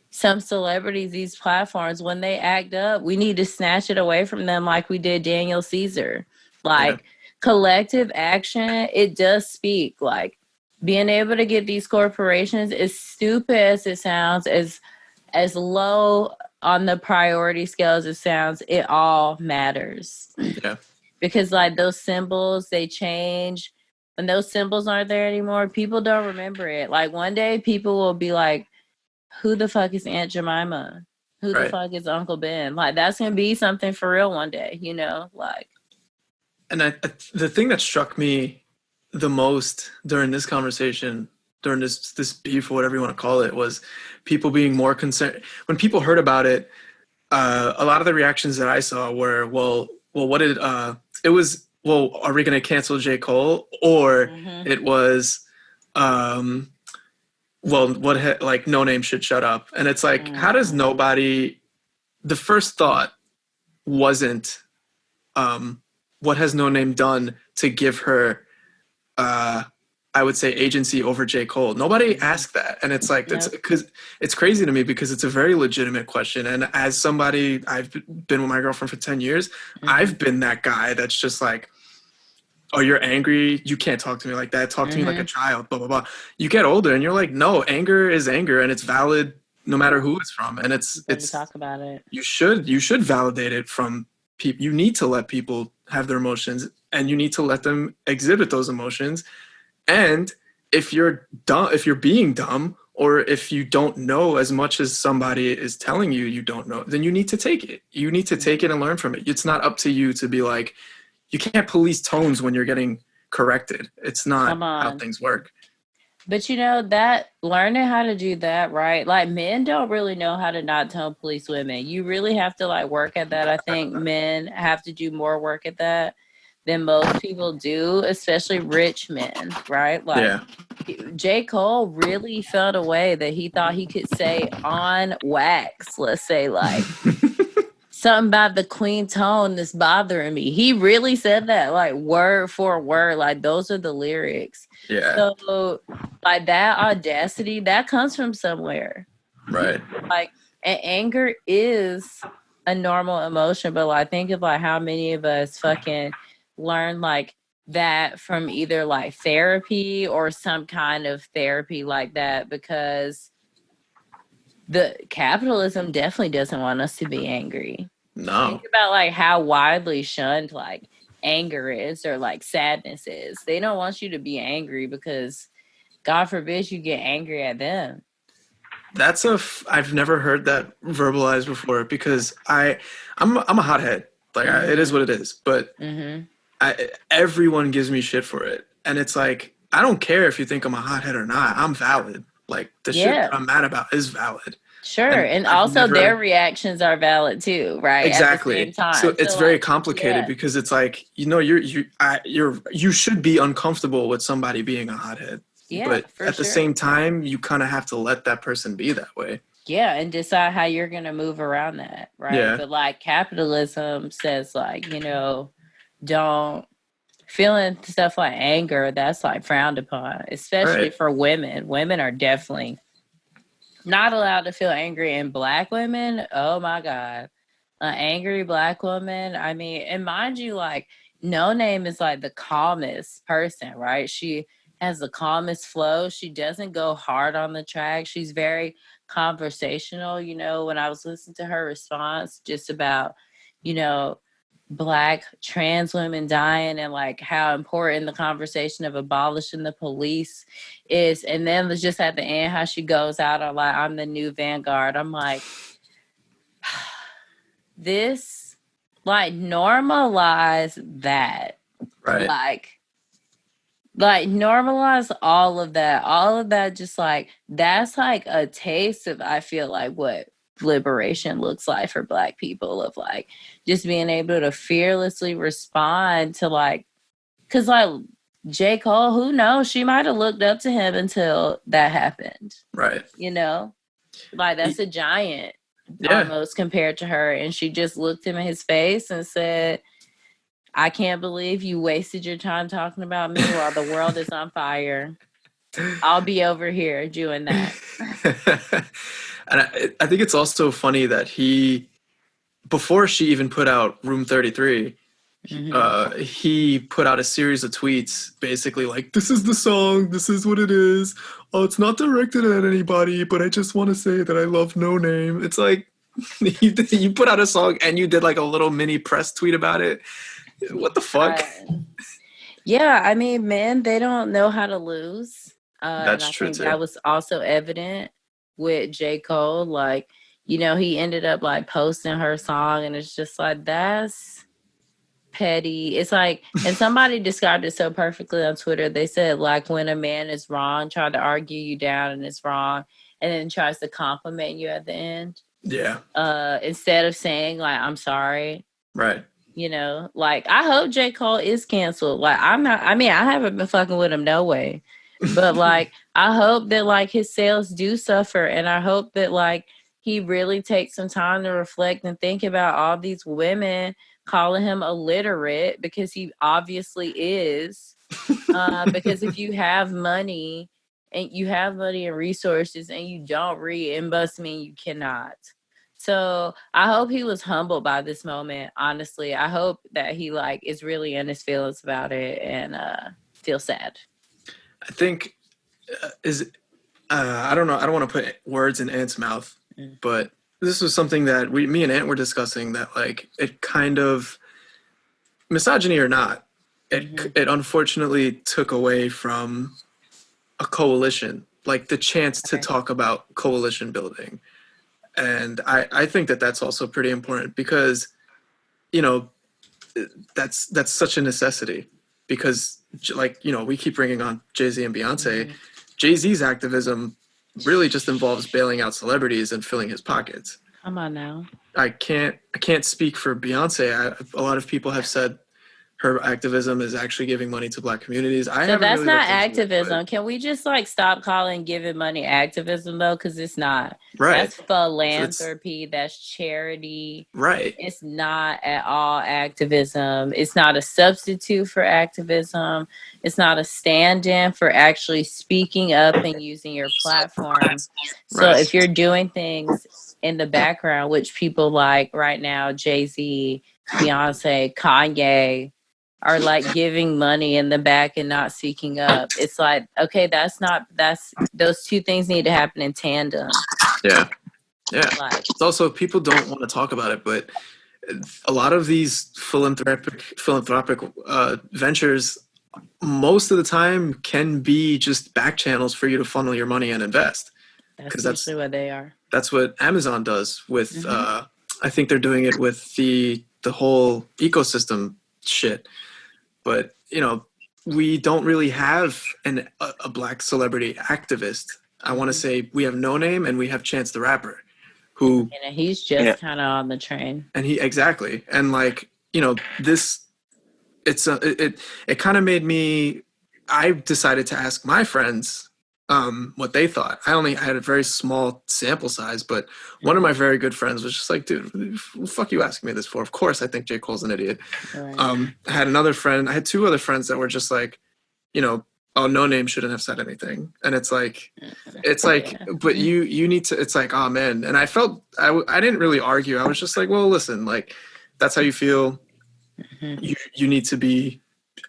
some celebrities these platforms. When they act up, we need to snatch it away from them, like we did Daniel Caesar. Like, collective action, it does speak. Like, being able to get these corporations, as stupid as it sounds, as low on the priority scale as it sounds, it all matters. Yeah. Because like, those symbols, they change. When those symbols aren't there anymore, people don't remember it. Like, one day people will be like, who the fuck is Aunt Jemima? Who the fuck is Uncle Ben? Like, that's going to be something for real one day, you know? Like, and the thing that struck me the most during this conversation, during this beef, or whatever you want to call it, was people being more concerned. When people heard about it, a lot of the reactions that I saw were, well, what did, it was, well, are we going to cancel J. Cole? Or it was, well, like No Name should shut up. And it's like, how does nobody, the first thought wasn't, what has No Name done to give her, I would say, agency over J. Cole? Nobody asked that. And it's like, that's because it's crazy to me because it's a very legitimate question. And as somebody, I've been with my girlfriend for 10 years, I've been that guy that's just like, oh, you're angry, you can't talk to me like that, talk to me like a child, blah, blah, blah. You get older and you're like, no, anger is anger and it's valid no matter who it's from. And it's talk about it. You should validate it from people. You need to let people have their emotions and you need to let them exhibit those emotions. And if you're being dumb, or if you don't know as much as somebody is telling you don't know, then you need to take it. You need to take it and learn from it. It's not up to you to be like, you can't police tones when you're getting corrected. It's not how things work. But that learning how to do that, right? Like men don't really know how to not tone police women. You really have to like work at that. I think men have to do more work at that than most people do, especially rich men, right? Like J. Cole really felt a way that he thought he could say on wax, let's say like something about the queen tone that's bothering me. He really said that like word for word, like those are the lyrics. Yeah. So like that audacity, that comes from somewhere. Right. Like, and anger is a normal emotion, but like think of like how many of us fucking learn like that from either like therapy or some kind of therapy like that, because the capitalism definitely doesn't want us to be angry. No. Think about like how widely shunned like anger is or like sadness is. They don't want you to be angry because God forbid you get angry at them. I've never heard that verbalized before because I'm a hothead. Like it is what it is, but everyone gives me shit for it. And it's like, I don't care if you think I'm a hothead or not. I'm valid. Like the shit that I'm mad about is valid. Sure. And also their reactions are valid too, right? Exactly. At the same time. So it's very complicated because it's like, you should be uncomfortable with somebody being a hothead. Yeah, but at the same time, you kind of have to let that person be that way. Yeah, and decide how you're going to move around that, right? Yeah. But like capitalism says like, don't feeling stuff like anger, that's like frowned upon, especially for women. Women are definitely not allowed to feel angry. And Black women, oh my God, an angry Black woman. I mean, and mind you, like No Name is like the calmest person, right? She has the calmest flow. She doesn't go hard on the track. She's very conversational. When I was listening to her response just about, Black trans women dying and like how important the conversation of abolishing the police is. And then just at the end, how she goes out on like, I'm the new vanguard. I'm like, this, like normalize that. Right. Like normalize all of that. Just like, that's like a taste of, I feel like what liberation looks like for Black people, of like just being able to fearlessly respond to like, because like J. Cole, who knows, she might have looked up to him until that happened, right? Like that's a giant almost compared to her, and she just looked him in his face and said, I can't believe you wasted your time talking about me while the world is on fire. I'll be over here doing that. And I think it's also funny that before she even put out Room 33, he put out a series of tweets basically like, this is the song, this is what it is. Oh, it's not directed at anybody, but I just want to say that I love No Name. It's like, you put out a song and you did like a little mini press tweet about it. What the fuck? Yeah, I mean, men, they don't know how to lose. That's and I true think too. That was also evident with J. Cole. Like, he ended up like posting her song, and it's just like, that's petty. It's like, and somebody described it so perfectly on Twitter. They said like, when a man is wrong, trying to argue you down and it's wrong, and then tries to compliment you at the end. Yeah. Instead of saying like, I'm sorry. Right. Like, I hope J. Cole is canceled. Like, I haven't been fucking with him no way. But like, I hope that like his sales do suffer, and I hope that like he really takes some time to reflect and think about all these women calling him illiterate, because he obviously is. Because if you have money and resources and you don't read, it must mean you cannot. So I hope he was humbled by this moment. Honestly, I hope that he like is really in his feelings about it and feels sad. I think I don't know. I don't want to put words in Ant's mouth, but this was something that me and Ant were discussing, that like it kind of, misogyny or not, it unfortunately took away from a coalition, like the chance to talk about coalition building. And I think that that's also pretty important, because, you know, that's such a necessity, because like, you know, we keep bringing on Jay-Z and Beyonce. Jay-Z's activism really just involves bailing out celebrities and filling his pockets. Come on now. I can't speak for Beyonce. A lot of people have said her activism is actually giving money to Black communities. So that's really not activism. Can we just like stop calling giving money activism though? Because it's not. Right. That's philanthropy. That's charity. Right. It's not at all activism. It's not a substitute for activism. It's not a stand-in for actually speaking up and using your platform. So if you're doing things in the background, which people like right now, Jay-Z, Beyonce, Kanye, are like giving money in the back and not speaking up. It's like, okay, those two things need to happen in tandem. Yeah. Yeah. Like, it's also, people don't want to talk about it, but a lot of these philanthropic ventures, most of the time can be just back channels for you to funnel your money and invest. That's usually what they are. That's what Amazon does with, I think they're doing it with the whole ecosystem shit. But, you know, we don't really have a Black celebrity activist. I want to say we have No Name and we have Chance the Rapper, who... And he's just kind of on the train. And exactly. And like, you know, it kind of made me... I decided to ask my friends what they thought. I had a very small sample size, but one of my very good friends was just like, dude, what the fuck you asking me this for? Of course I think J. Cole's an idiot. Right. I had two other friends that were just like, you know, oh, No Name shouldn't have said anything. And it's like, but you need to, it's like, oh man. And I felt, I didn't really argue. I was just like, well, listen, like, that's how you feel. You need to be,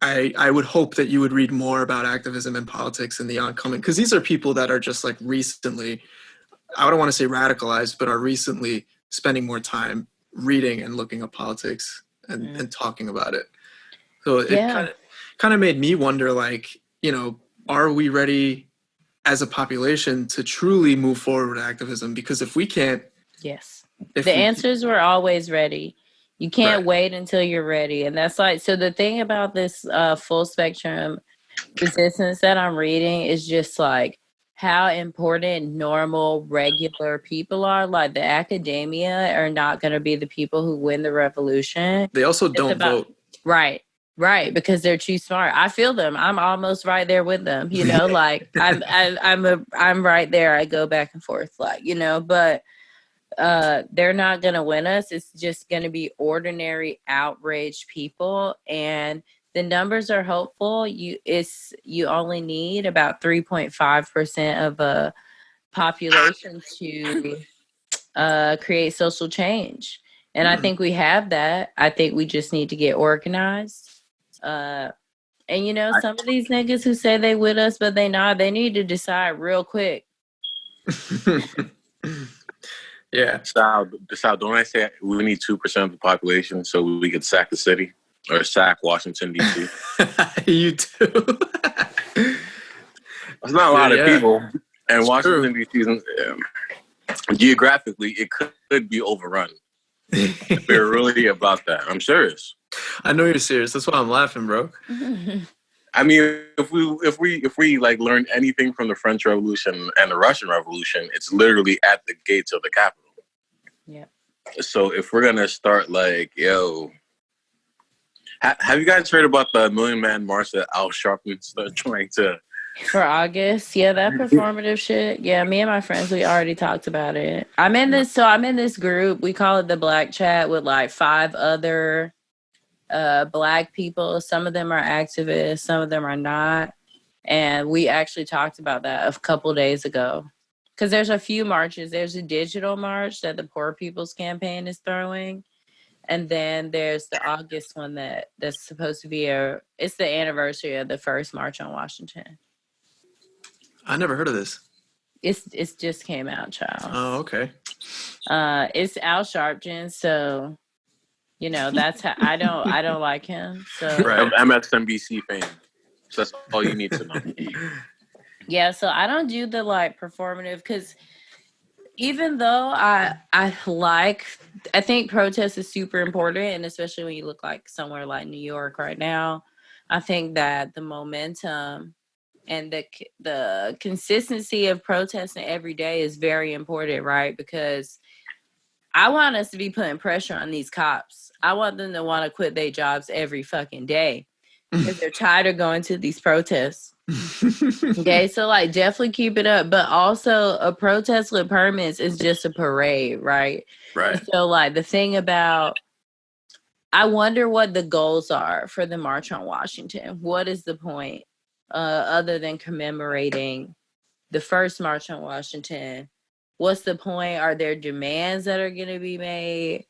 I would hope that you would read more about activism and politics in the oncoming, because these are people that are just like recently, I don't want to say radicalized, but are recently spending more time reading and looking at politics and talking about it. So it kind of made me wonder, like, you know, are we ready as a population to truly move forward with activism? Because if we can't... Yes. The answers were always ready. You can't wait until you're ready. And that's like, so the thing about this full spectrum resistance that I'm reading is just like how important normal, regular people are. Like the academia are not going to be the people who win the revolution. They also don't vote. Right. Because they're too smart. I feel them. I'm almost right there with them, you know, like I'm right there. I go back and forth, like, you know, but they're not going to win us. It's just going to be ordinary, outraged people. And the numbers are hopeful. You only need about 3.5% of a population to create social change. And I think we have that. I think we just need to get organized. And you know, some of these niggas who say they with us, but they not, they need to decide real quick. Yeah. Sal, don't I say we need 2% of the population so we could sack the city or sack Washington, D.C.? You too. It's not a lot of people. And it's Washington, D.C., geographically, it could be overrun. If we're really about that. I'm serious. I know you're serious. That's why I'm laughing, bro. I mean, if we like learned anything from the French Revolution and the Russian Revolution, it's literally at the gates of the capital. Yeah. So if we're gonna start like, yo, have you guys heard about the Million Man March that Al Sharpton started trying to For August, yeah, that performative shit. Yeah, me and my friends, we already talked about it. I'm in this group. We call it the Black Chat with like 5 other Black people. Some of them are activists, some of them are not. And we actually talked about that a couple days ago. Because there's a few marches. There's a digital march that the Poor People's Campaign is throwing. And then there's the August one that's supposed to be it's the anniversary of the first March on Washington. I never heard of this. It's just came out, child. Oh, okay. It's Al Sharpton, so you know that's how I don't like him. So Right. MSNBC fame. So that's all you need to know. Yeah, so I don't do the like performative because even though I think protest is super important, and especially when you look like somewhere like New York right now, I think that the momentum and the consistency of protesting every day is very important, right? Because I want us to be putting pressure on these cops. I want them to want to quit their jobs every fucking day because they're tired of going to these protests. Okay, so like definitely keep it up, but also a protest with permits is just a parade, right? Right. So like the thing about, I wonder what the goals are for the March on Washington. What is the point other than commemorating the first March on Washington? What's the point? Are there demands that are going to be made?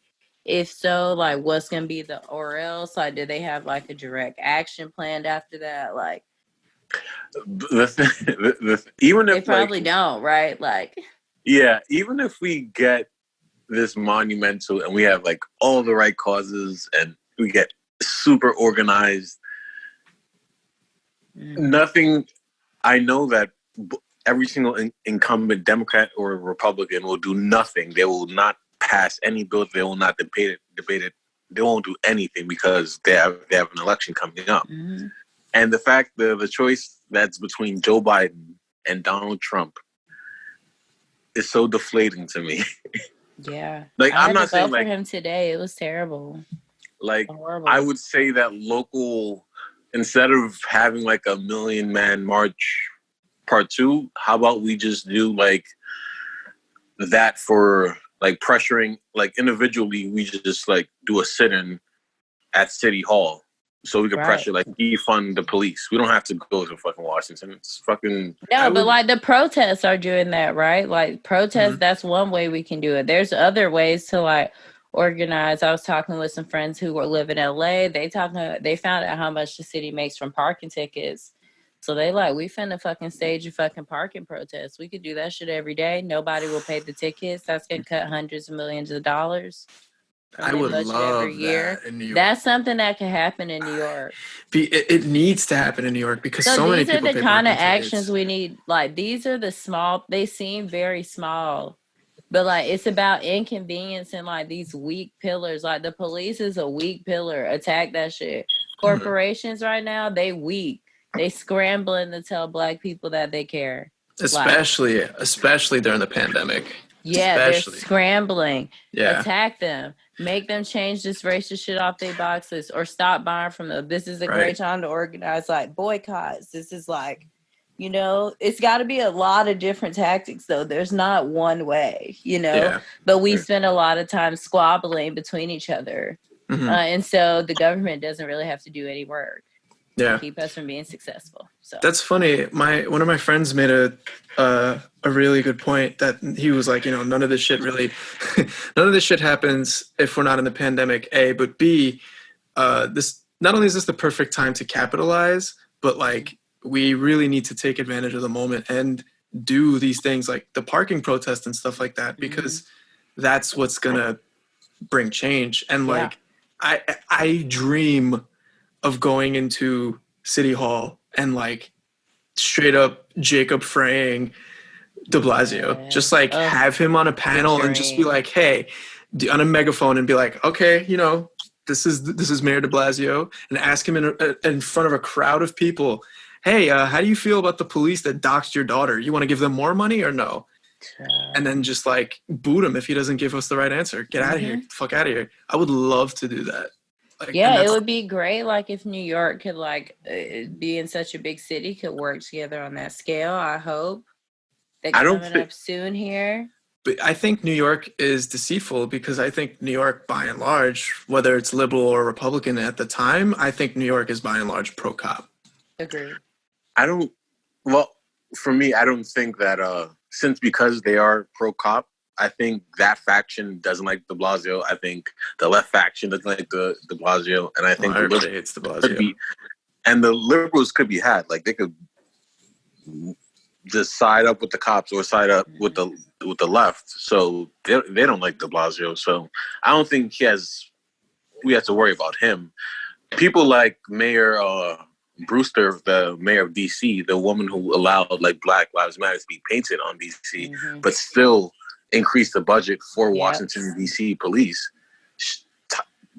If so, like what's going to be the or else? Like, do they have like a direct action planned after that? Like, even if they probably don't, right? Like, yeah, even if we get this monumental and we have like all the right causes and we get super organized, nothing. I know that every single incumbent Democrat or Republican will do nothing. They will not pass any bill. They will not debate it. They won't do anything because they have an election coming up. Mm-hmm. And the fact that the choice that's between Joe Biden and Donald Trump is so deflating to me. Yeah. Like I I'm not saying for him today. It was terrible. Like horrible. I would say that local, instead of having like a 1,000,000-man march part 2, how about we just do like that for like pressuring, like individually we just like do a sit-in at City Hall. So we can pressure, like, defund the police. We don't have to go to fucking Washington. It's fucking... No, but, like, the protests are doing that, right? Like, protests, that's one way we can do it. There's other ways to, like, organize. I was talking with some friends who live in LA. They found out how much the city makes from parking tickets. So they like, we finna fucking stage a fucking parking protest. We could do that shit every day. Nobody will pay the tickets. That's gonna cut hundreds of millions of dollars. I would love every year. That in New York. That's something that can happen in New York. It needs to happen in New York because so many people. These are the kind of actions we need. Like, these are the small. They seem very small, but like it's about inconveniencing like these weak pillars. Like the police is a weak pillar. Attack that shit. Corporations right now, they weak. They scrambling to tell Black people that they care. Especially during the pandemic. Yeah, they're scrambling. Yeah. Attack them. Make them change this racist shit off their boxes or stop buying from them. This is a great time to organize like boycotts. This is like, you know, it's got to be a lot of different tactics though. There's not one way, you know, but we spend a lot of time squabbling between each other. Mm-hmm. And so the government doesn't really have to do any work. To keep us from being successful. So that's funny. One of my friends made a really good point that he was like, you know, none of this shit happens if we're not in the pandemic, A, but B, this not only is this the perfect time to capitalize, but like we really need to take advantage of the moment and do these things like the parking protest and stuff like that, because that's what's gonna bring change. And like I dream of going into City Hall and like straight up Jacob fraying de Blasio, just like have him on a panel and just be like, hey, on a megaphone and be like, okay, you know, this is Mayor de Blasio, and ask him in front of a crowd of people, hey, how do you feel about the police that doxed your daughter? You want to give them more money or no? And then just like boot him if he doesn't give us the right answer. Get out of here. Get the fuck out of here. I would love to do that. Like, Yeah, it would be great, like, if New York could, like, being such a big city, could work together on that scale. I hope they're I don't coming think. up soon here. But I think New York is deceitful because I think New York, by and large, whether it's liberal or Republican at the time, I think New York is by and large pro cop. Agreed. I don't. Well, for me, I don't think that because they are pro cop, I think that faction doesn't like De Blasio. I think the left faction doesn't like De Blasio, and I think Everybody hates De Blasio. And the liberals could be had. Like, they could just side up with the cops or side up with the left. So they don't like De Blasio. So I don't think we have to worry about him. People like Mayor Brewster, the mayor of DC, the woman who allowed like Black Lives Matter to be painted on DC, but still increased the budget for Washington DC police.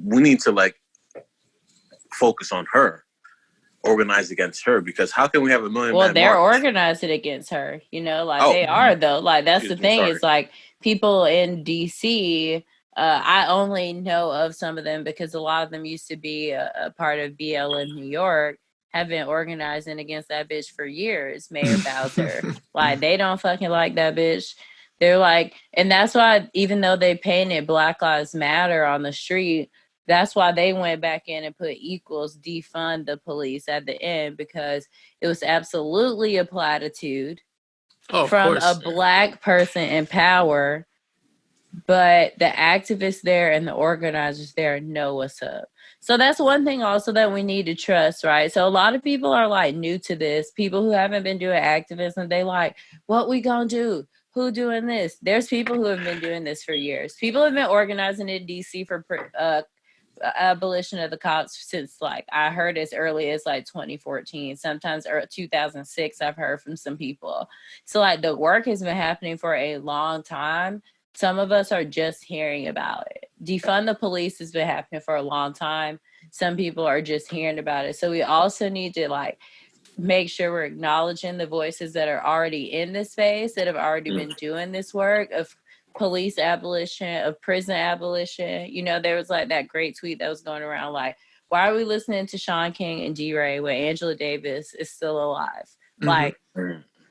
We need to like focus on her, organize against her, because how can we have a million? Well, they're organizing against her, you know, like they are though. Like that's the thing. It's like people in DC. I only know of some of them because a lot of them used to be a part of BLM New York. Have been organizing against that bitch for years, Mayor Bowser. Like, they don't fucking like that bitch. They're like, and that's why, even though they painted Black Lives Matter on the street, that's why they went back in and put equals defund the police at the end, because it was absolutely a platitude from a Black person in power. But the activists there and the organizers there know what's up. So that's one thing also that we need to trust, right? So a lot of people are like new to this. People who haven't been doing activism, they like, what we gonna do? Who doing this? There's people who have been doing this for years. People have been organizing in DC for abolition of the cops since, like, I heard as early as like 2014, sometimes 2006. I've heard from some people. So like the work has been happening for a long time. Some of us are just hearing about it. Defund the police has been happening for a long time. Some people are just hearing about it. So we also need to like make sure we're acknowledging the voices that are already in this space, that have already been doing this work of police abolition, of prison abolition. You know, there was like that great tweet that was going around like, why are we listening to Sean King and D-Ray when Angela Davis is still alive? Like,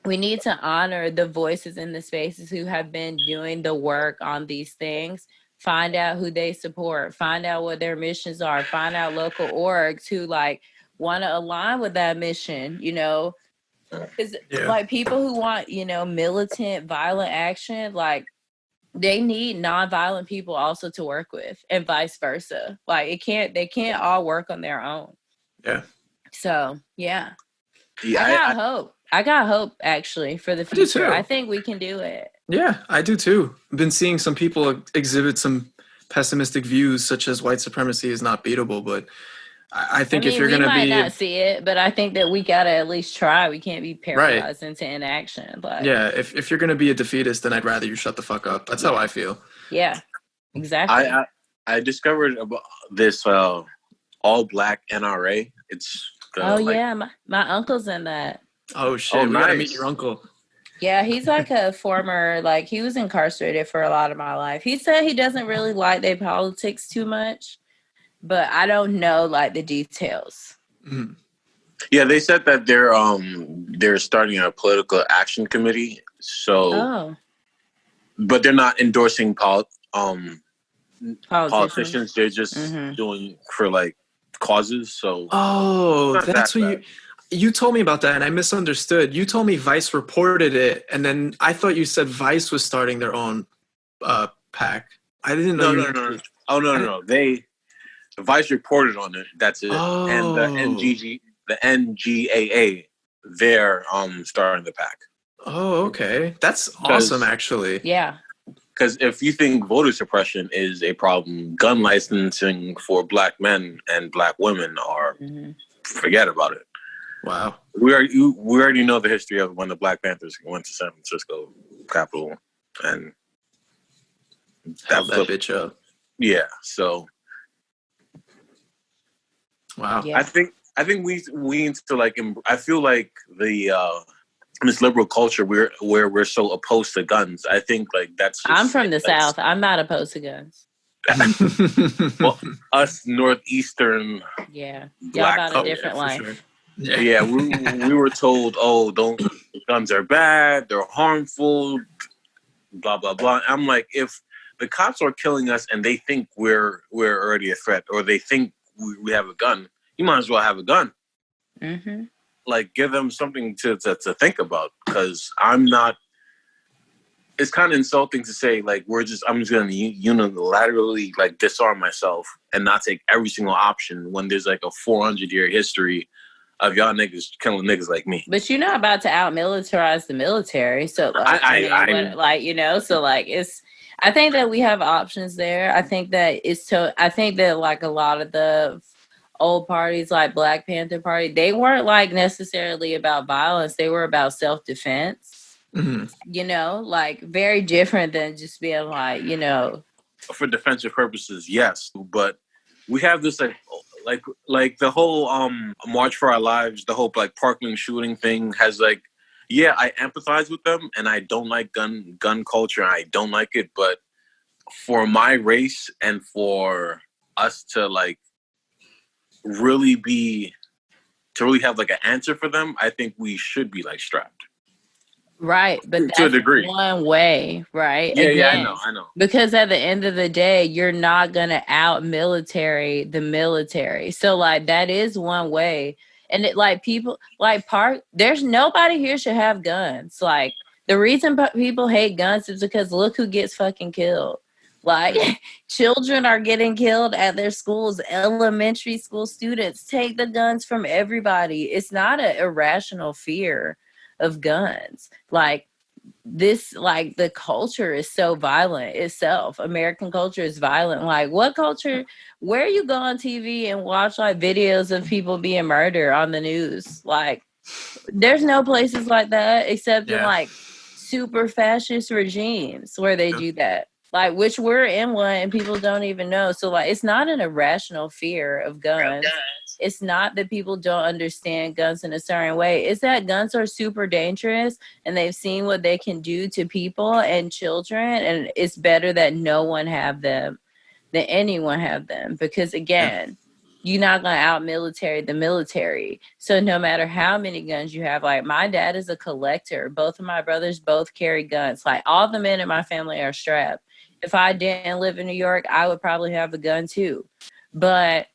we need to honor the voices in the spaces who have been doing the work on these things. Find out who they support. Find out what their missions are. Find out local orgs who like want to align with that mission, you know? Because like people who want, you know, militant, violent action, like they need nonviolent people also to work with, and vice versa. Like they can't all work on their own. Yeah. So I got hope. I got hope, actually, for the future. I think we can do it. Yeah, I do too. I've been seeing some people exhibit some pessimistic views, such as white supremacy is not beatable. But I think if you're going to be... we might not see it, but I think that we got to at least try. We can't be paralyzed into inaction. Like, yeah, if you're going to be a defeatist, then I'd rather you shut the fuck up. That's how I feel. Yeah, exactly. I discovered about this all-black NRA. It's... my uncle's in that. Oh shit! We gotta meet your uncle. Yeah, he's like a former, like he was incarcerated for a lot of my life. He said he doesn't really like their politics too much, but I don't know like the details. Yeah, they said that they're starting a political action committee. So, but they're not endorsing politicians. They're just doing for like causes. So that's what you told me about that, and I misunderstood. You told me Vice reported it, and then I thought you said Vice was starting their own pack. I didn't know. No. Oh no. Vice reported on it. That's it. And the NGAA, they're starting the pack. Oh, okay. That's awesome, actually. Yeah. Because if you think voter suppression is a problem, gun licensing for Black men and Black women are forget about it. Wow. We already know the history of when the Black Panthers went to San Francisco Capitol and held that bitch up. Yeah. So. Wow. Yeah. I think we need to like. I feel like the this liberal culture where we're so opposed to guns. I think like that's. I'm from the South. I'm not opposed to guns. Well, us Northeastern. Yeah. Y'all Black about a different life. Sure. Yeah, we were told, oh, guns are bad, they're harmful, blah blah blah. I'm like, if the cops are killing us and they think we're already a threat, or they think we have a gun, you might as well have a gun. Mm-hmm. Like, give them something to think about, because I'm not. It's kind of insulting to say, like, I'm just going to unilaterally, like, disarm myself and not take every single option when there's, like, a 400-year history of y'all niggas killing niggas like me. But you're not about to out-militarize the military. So, like, so, like, I think that we have options there. I think that like, a lot of the old parties, like Black Panther Party, they weren't, like, necessarily about violence. They were about self-defense. Mm-hmm. Like, very different than just being like, for defensive purposes, yes, but we have this like the whole March for Our Lives, the whole, like, Parkland shooting thing has, like, yeah, I empathize with them, and I don't like gun culture, I don't like it, but for my race and for us to, like, really have, like, an answer for them, I think we should be, like, strapped. Right, but that's to a degree. One way, right? Yeah, Again, I know. Because at the end of the day, you're not gonna out-military the military. So, like, that is one way. And it, like, people like there's nobody here should have guns. Like, the reason people hate guns is because look who gets fucking killed. Like, children are getting killed at their schools. Elementary school students take the guns from everybody. It's not an irrational fear of guns. Like, the culture is so violent itself. American culture is violent. Like, what culture, where you go on TV and watch, like, videos of people being murdered on the news? Like, there's no places like that except in, like, super fascist regimes where they do that. Like, which we're in one and people don't even know. So, like, it's not an irrational fear of guns. It's not that people don't understand guns in a certain way. It's that guns are super dangerous and they've seen what they can do to people and children. And it's better that no one have them than anyone have them. Because, again, you're not going to out-military the military. So no matter how many guns you have, like, my dad is a collector. Both of my brothers both carry guns. Like, all the men in my family are strapped. If I didn't live in New York, I would probably have a gun too. But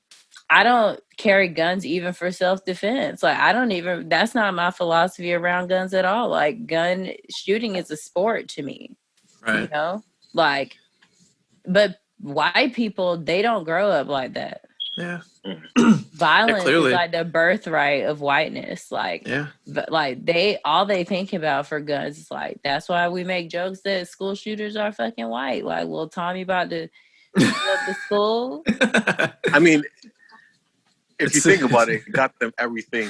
I don't carry guns even for self-defense. Like, that's not my philosophy around guns at all. Like, gun shooting is a sport to me. Right. Like, but white people, they don't grow up like that. Yeah. Violence is like the birthright of whiteness. Like, but, like, all they think about for guns is, like, that's why we make jokes that school shooters are fucking white. Like, little Tommy about to shoot up the school. I mean, if you think about it, it got them everything.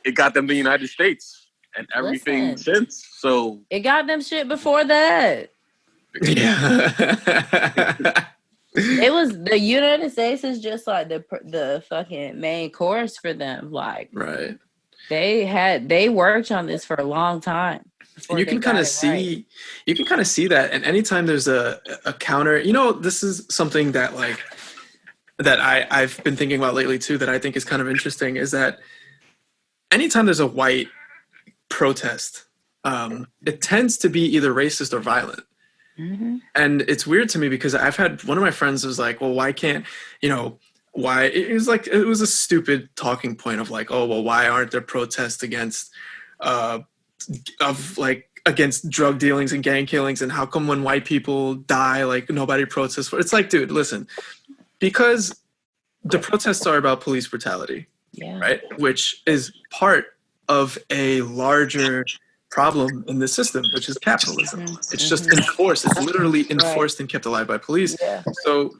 It got them the United States and everything since. So it got them shit before that. Yeah. It was the United States is just like the fucking main course for them. Like, right. They worked on this for a long time. And you can kind of see that. And anytime there's a counter, this is something that, like, that I've been thinking about lately too, that I think is kind of interesting, is that anytime there's a white protest, it tends to be either racist or violent. Mm-hmm. And it's weird to me because I've had one of my friends was like, well, why can't, why? It was like, it was a stupid talking point of like, oh, well, why aren't there protests against against drug dealings and gang killings? And how come when white people die, like, nobody protests for it? It's like, dude, listen, because the protests are about police brutality, right? Which is part of a larger problem in the system, which is capitalism. It's just enforced. It's literally enforced and kept alive by police. Yeah. So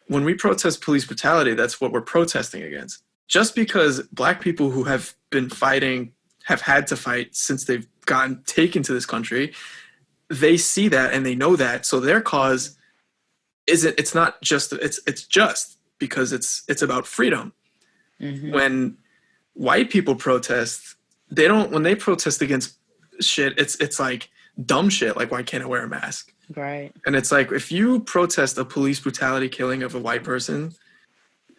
when we protest police brutality, that's what we're protesting against. Just because Black people who have been fighting, have had to fight since they've gotten taken to this country, they see that and they know that. So their cause it's not just, it's just because it's about freedom. Mm-hmm. When white people protest, when they protest against shit, it's like dumb shit, like, why can't I wear a mask? Right. And it's like, if you protest a police brutality killing of a white person,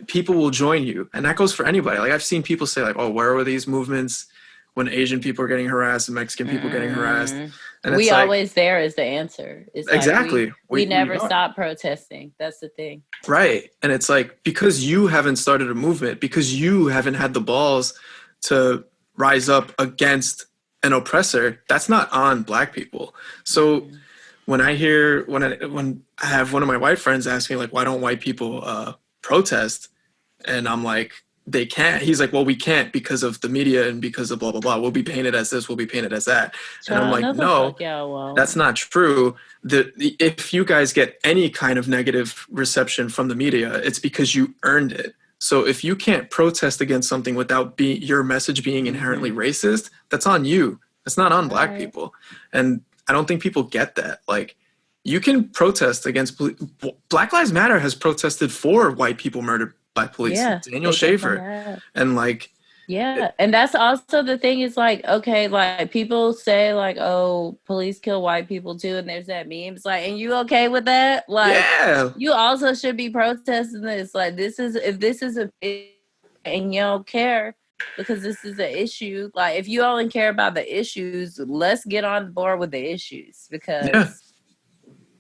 people will join you. And that goes for anybody. Like, I've seen people say, like, oh, where were these movements when Asian people are getting harassed and Mexican people getting harassed? And we it's like, always there is the answer. It's exactly. Like we never stop protesting. That's the thing. Right. And it's like, because you haven't started a movement, because you haven't had the balls to rise up against an oppressor, that's not on Black people. So when I hear, when I have one of my white friends ask me, like, why don't white people protest? And I'm like, they can't. He's like, well, we can't because of the media and because of blah, blah, blah. We'll be painted as this, we'll be painted as that. And I'm like, no, that's not true. If you guys get any kind of negative reception from the media, it's because you earned it. So if you can't protest against something without your message being inherently racist, that's on you. That's not on Black people. And I don't think people get that. Like, you can protest against Black Lives Matter has protested for white people murdered by police. Yeah, Daniel Shaver. And like, and that's also the thing is like, okay, like people say like, oh, police kill white people too, and there's that meme. It's like, and you okay with that? Like, you also should be protesting this. Like, if this is and you don't care because this is an issue. Like, if you only care about the issues, let's get on board with the issues because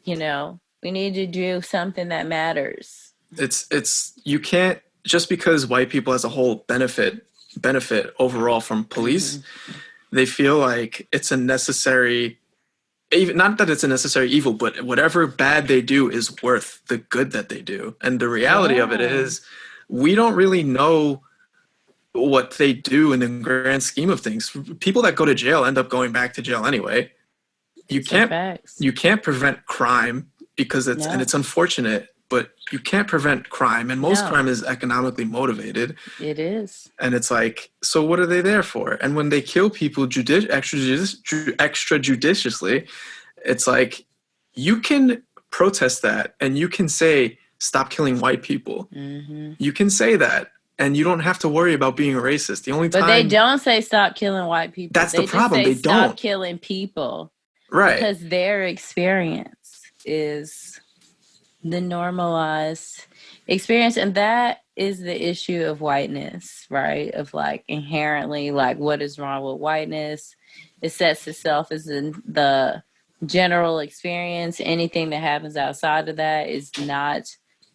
you know, we need to do something that matters. It's you can't, just because white people as a whole benefit overall from police, they feel like it's a necessary, even not that it's a necessary evil, but whatever bad they do is worth the good that they do. And the reality of it is, we don't really know what they do in the grand scheme of things. People that go to jail end up going back to jail anyway. You can't prevent crime because and it's unfortunate, but you can't prevent crime, and most crime is economically motivated. It is. And it's like, so what are they there for? And when they kill people extrajudiciously, it's like, you can protest that and you can say, stop killing white people. You can say that, and you don't have to worry about being a racist. But they don't say stop killing white people. That's the problem. They don't. Stop killing people. Right. Because their experience is the normalized experience. And that is the issue of whiteness, right? Of like inherently, like, what is wrong with whiteness? It sets itself as the general experience. Anything that happens outside of that is not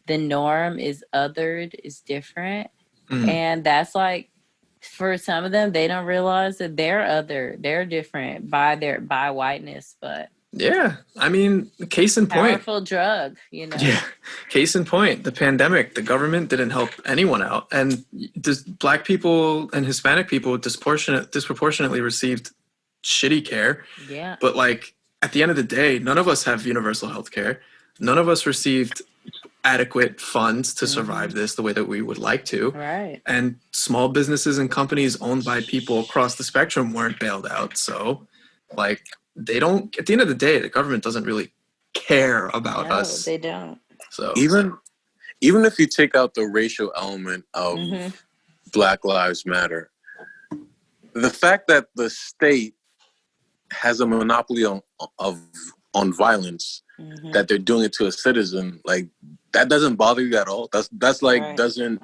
the norm, is othered, is different. And that's like, for some of them, they don't realize that they're other, they're different by whiteness, but I mean, case in point, powerful drug, you know. Case in point, the pandemic, the government didn't help anyone out, and Black people and Hispanic people disproportionately received shitty care. But like, at the end of the day, none of us have universal health care. None of us received adequate funds to survive this the way that we would like to. Right. And small businesses and companies owned by people across the spectrum weren't bailed out. So like, they don't, at the end of the day, the government doesn't really care about us. They don't. So even if you take out the racial element of Black Lives Matter, the fact that the state has a monopoly on violence, that they're doing it to a citizen, like, that doesn't bother you at all. That's like, that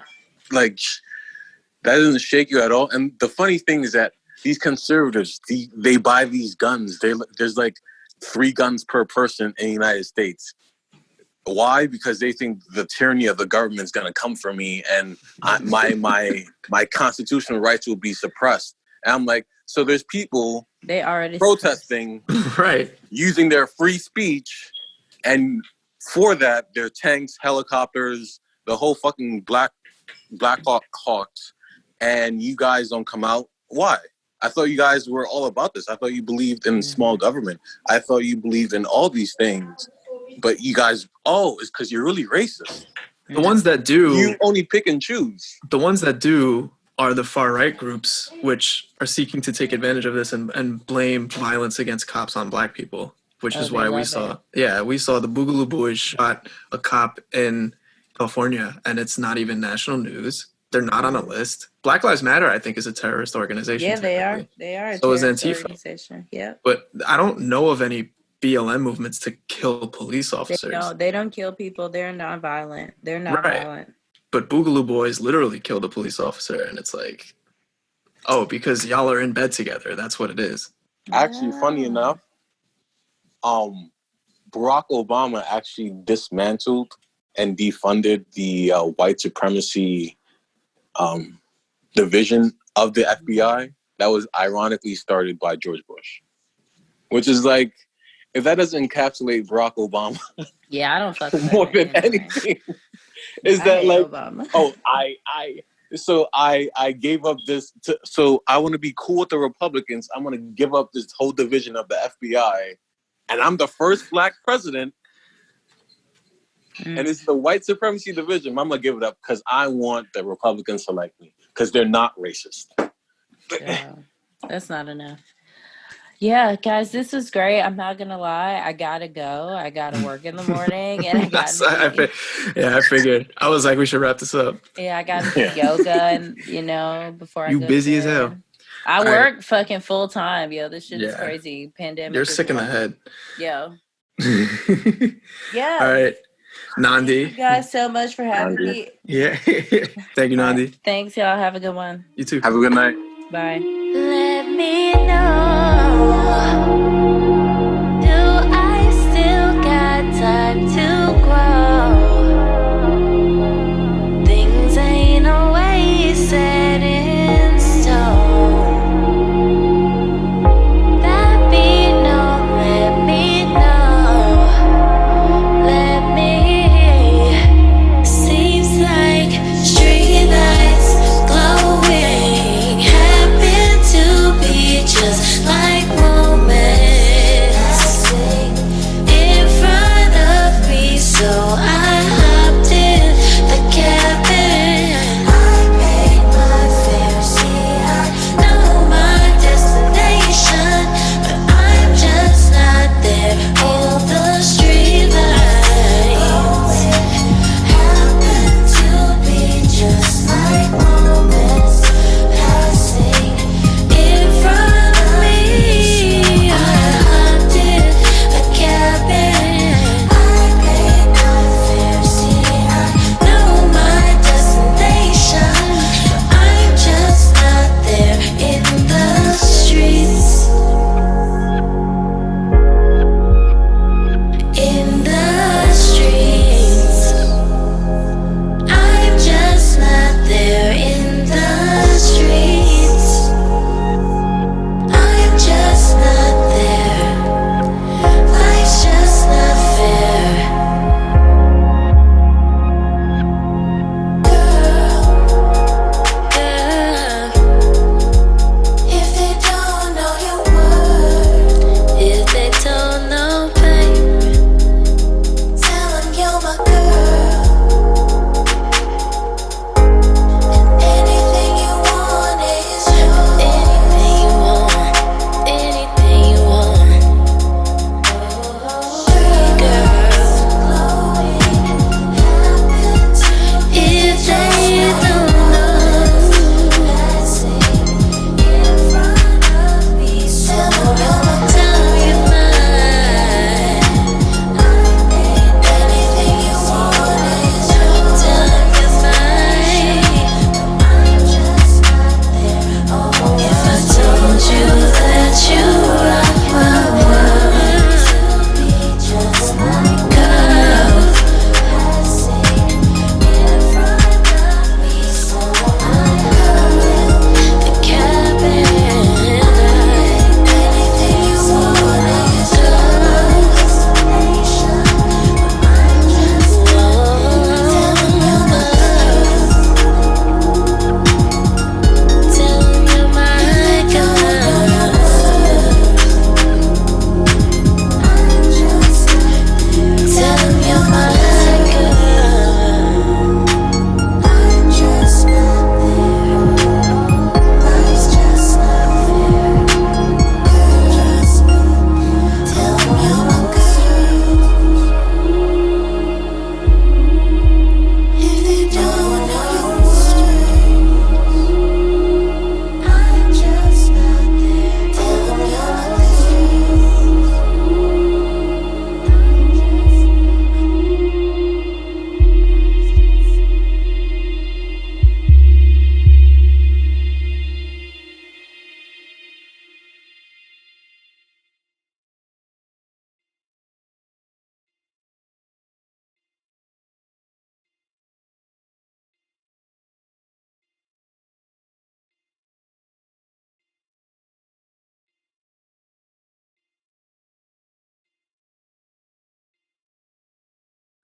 doesn't shake you at all. And the funny thing is that these conservatives, they buy these guns. There's like 3 guns per person in the United States. Why? Because they think the tyranny of the government is going to come for me, and my constitutional rights will be suppressed. And I'm like, so there's people they already protesting, using their free speech, and for that, their tanks, helicopters, the whole fucking Black Hawks, and you guys don't come out. Why? I thought you guys were all about this. I thought you believed in small government. I thought you believed in all these things. But you guys, it's because you're really racist. The ones that do... You only pick and choose. The ones that do are the far-right groups, which are seeking to take advantage of this and blame violence against cops on Black people, which is why we saw the Boogaloo Boys shot a cop in California, and it's not even national news. They're not on a list. Black Lives Matter, I think, is a terrorist organization. Yeah, they are. They are. So is Antifa. Organization. Yeah. But I don't know of any BLM movements to kill police officers. They don't kill people. They're nonviolent. They're not Right. violent. But Boogaloo Boys literally killed a police officer, and it's like, oh, because y'all are in bed together. That's what it is. Actually, funny enough, Barack Obama actually dismantled and defunded the white supremacy division of the FBI that was ironically started by George Bush. Which is like, if that doesn't encapsulate Barack Obama, Yeah, I don't fuck with more that than anyway. anything, is I that hate like, Obama. oh, I gave up this, so I want to be cool with the Republicans. I'm going to give up this whole division of the FBI, and I'm the first black president, and it's the white supremacy division. I'm going to give it up because I want the Republicans to like me because they're not racist. Yeah, that's not enough. Yeah, guys, this was great. I'm not gonna lie. I gotta go. I gotta work in the morning, and I figured. I was like, we should wrap this up. Yeah, I gotta do yoga, and before I You go busy to as hell. bed. I work fucking full time, yo. This shit is Yeah. crazy. Pandemic. You're is sick in the wild. head. Yo. Yeah. All right, Nandi. Thank you guys so much for having me. Yeah. Thank you, Nandi. Thanks, y'all. Have a good one. You too. Have a good night. Bye. Let me know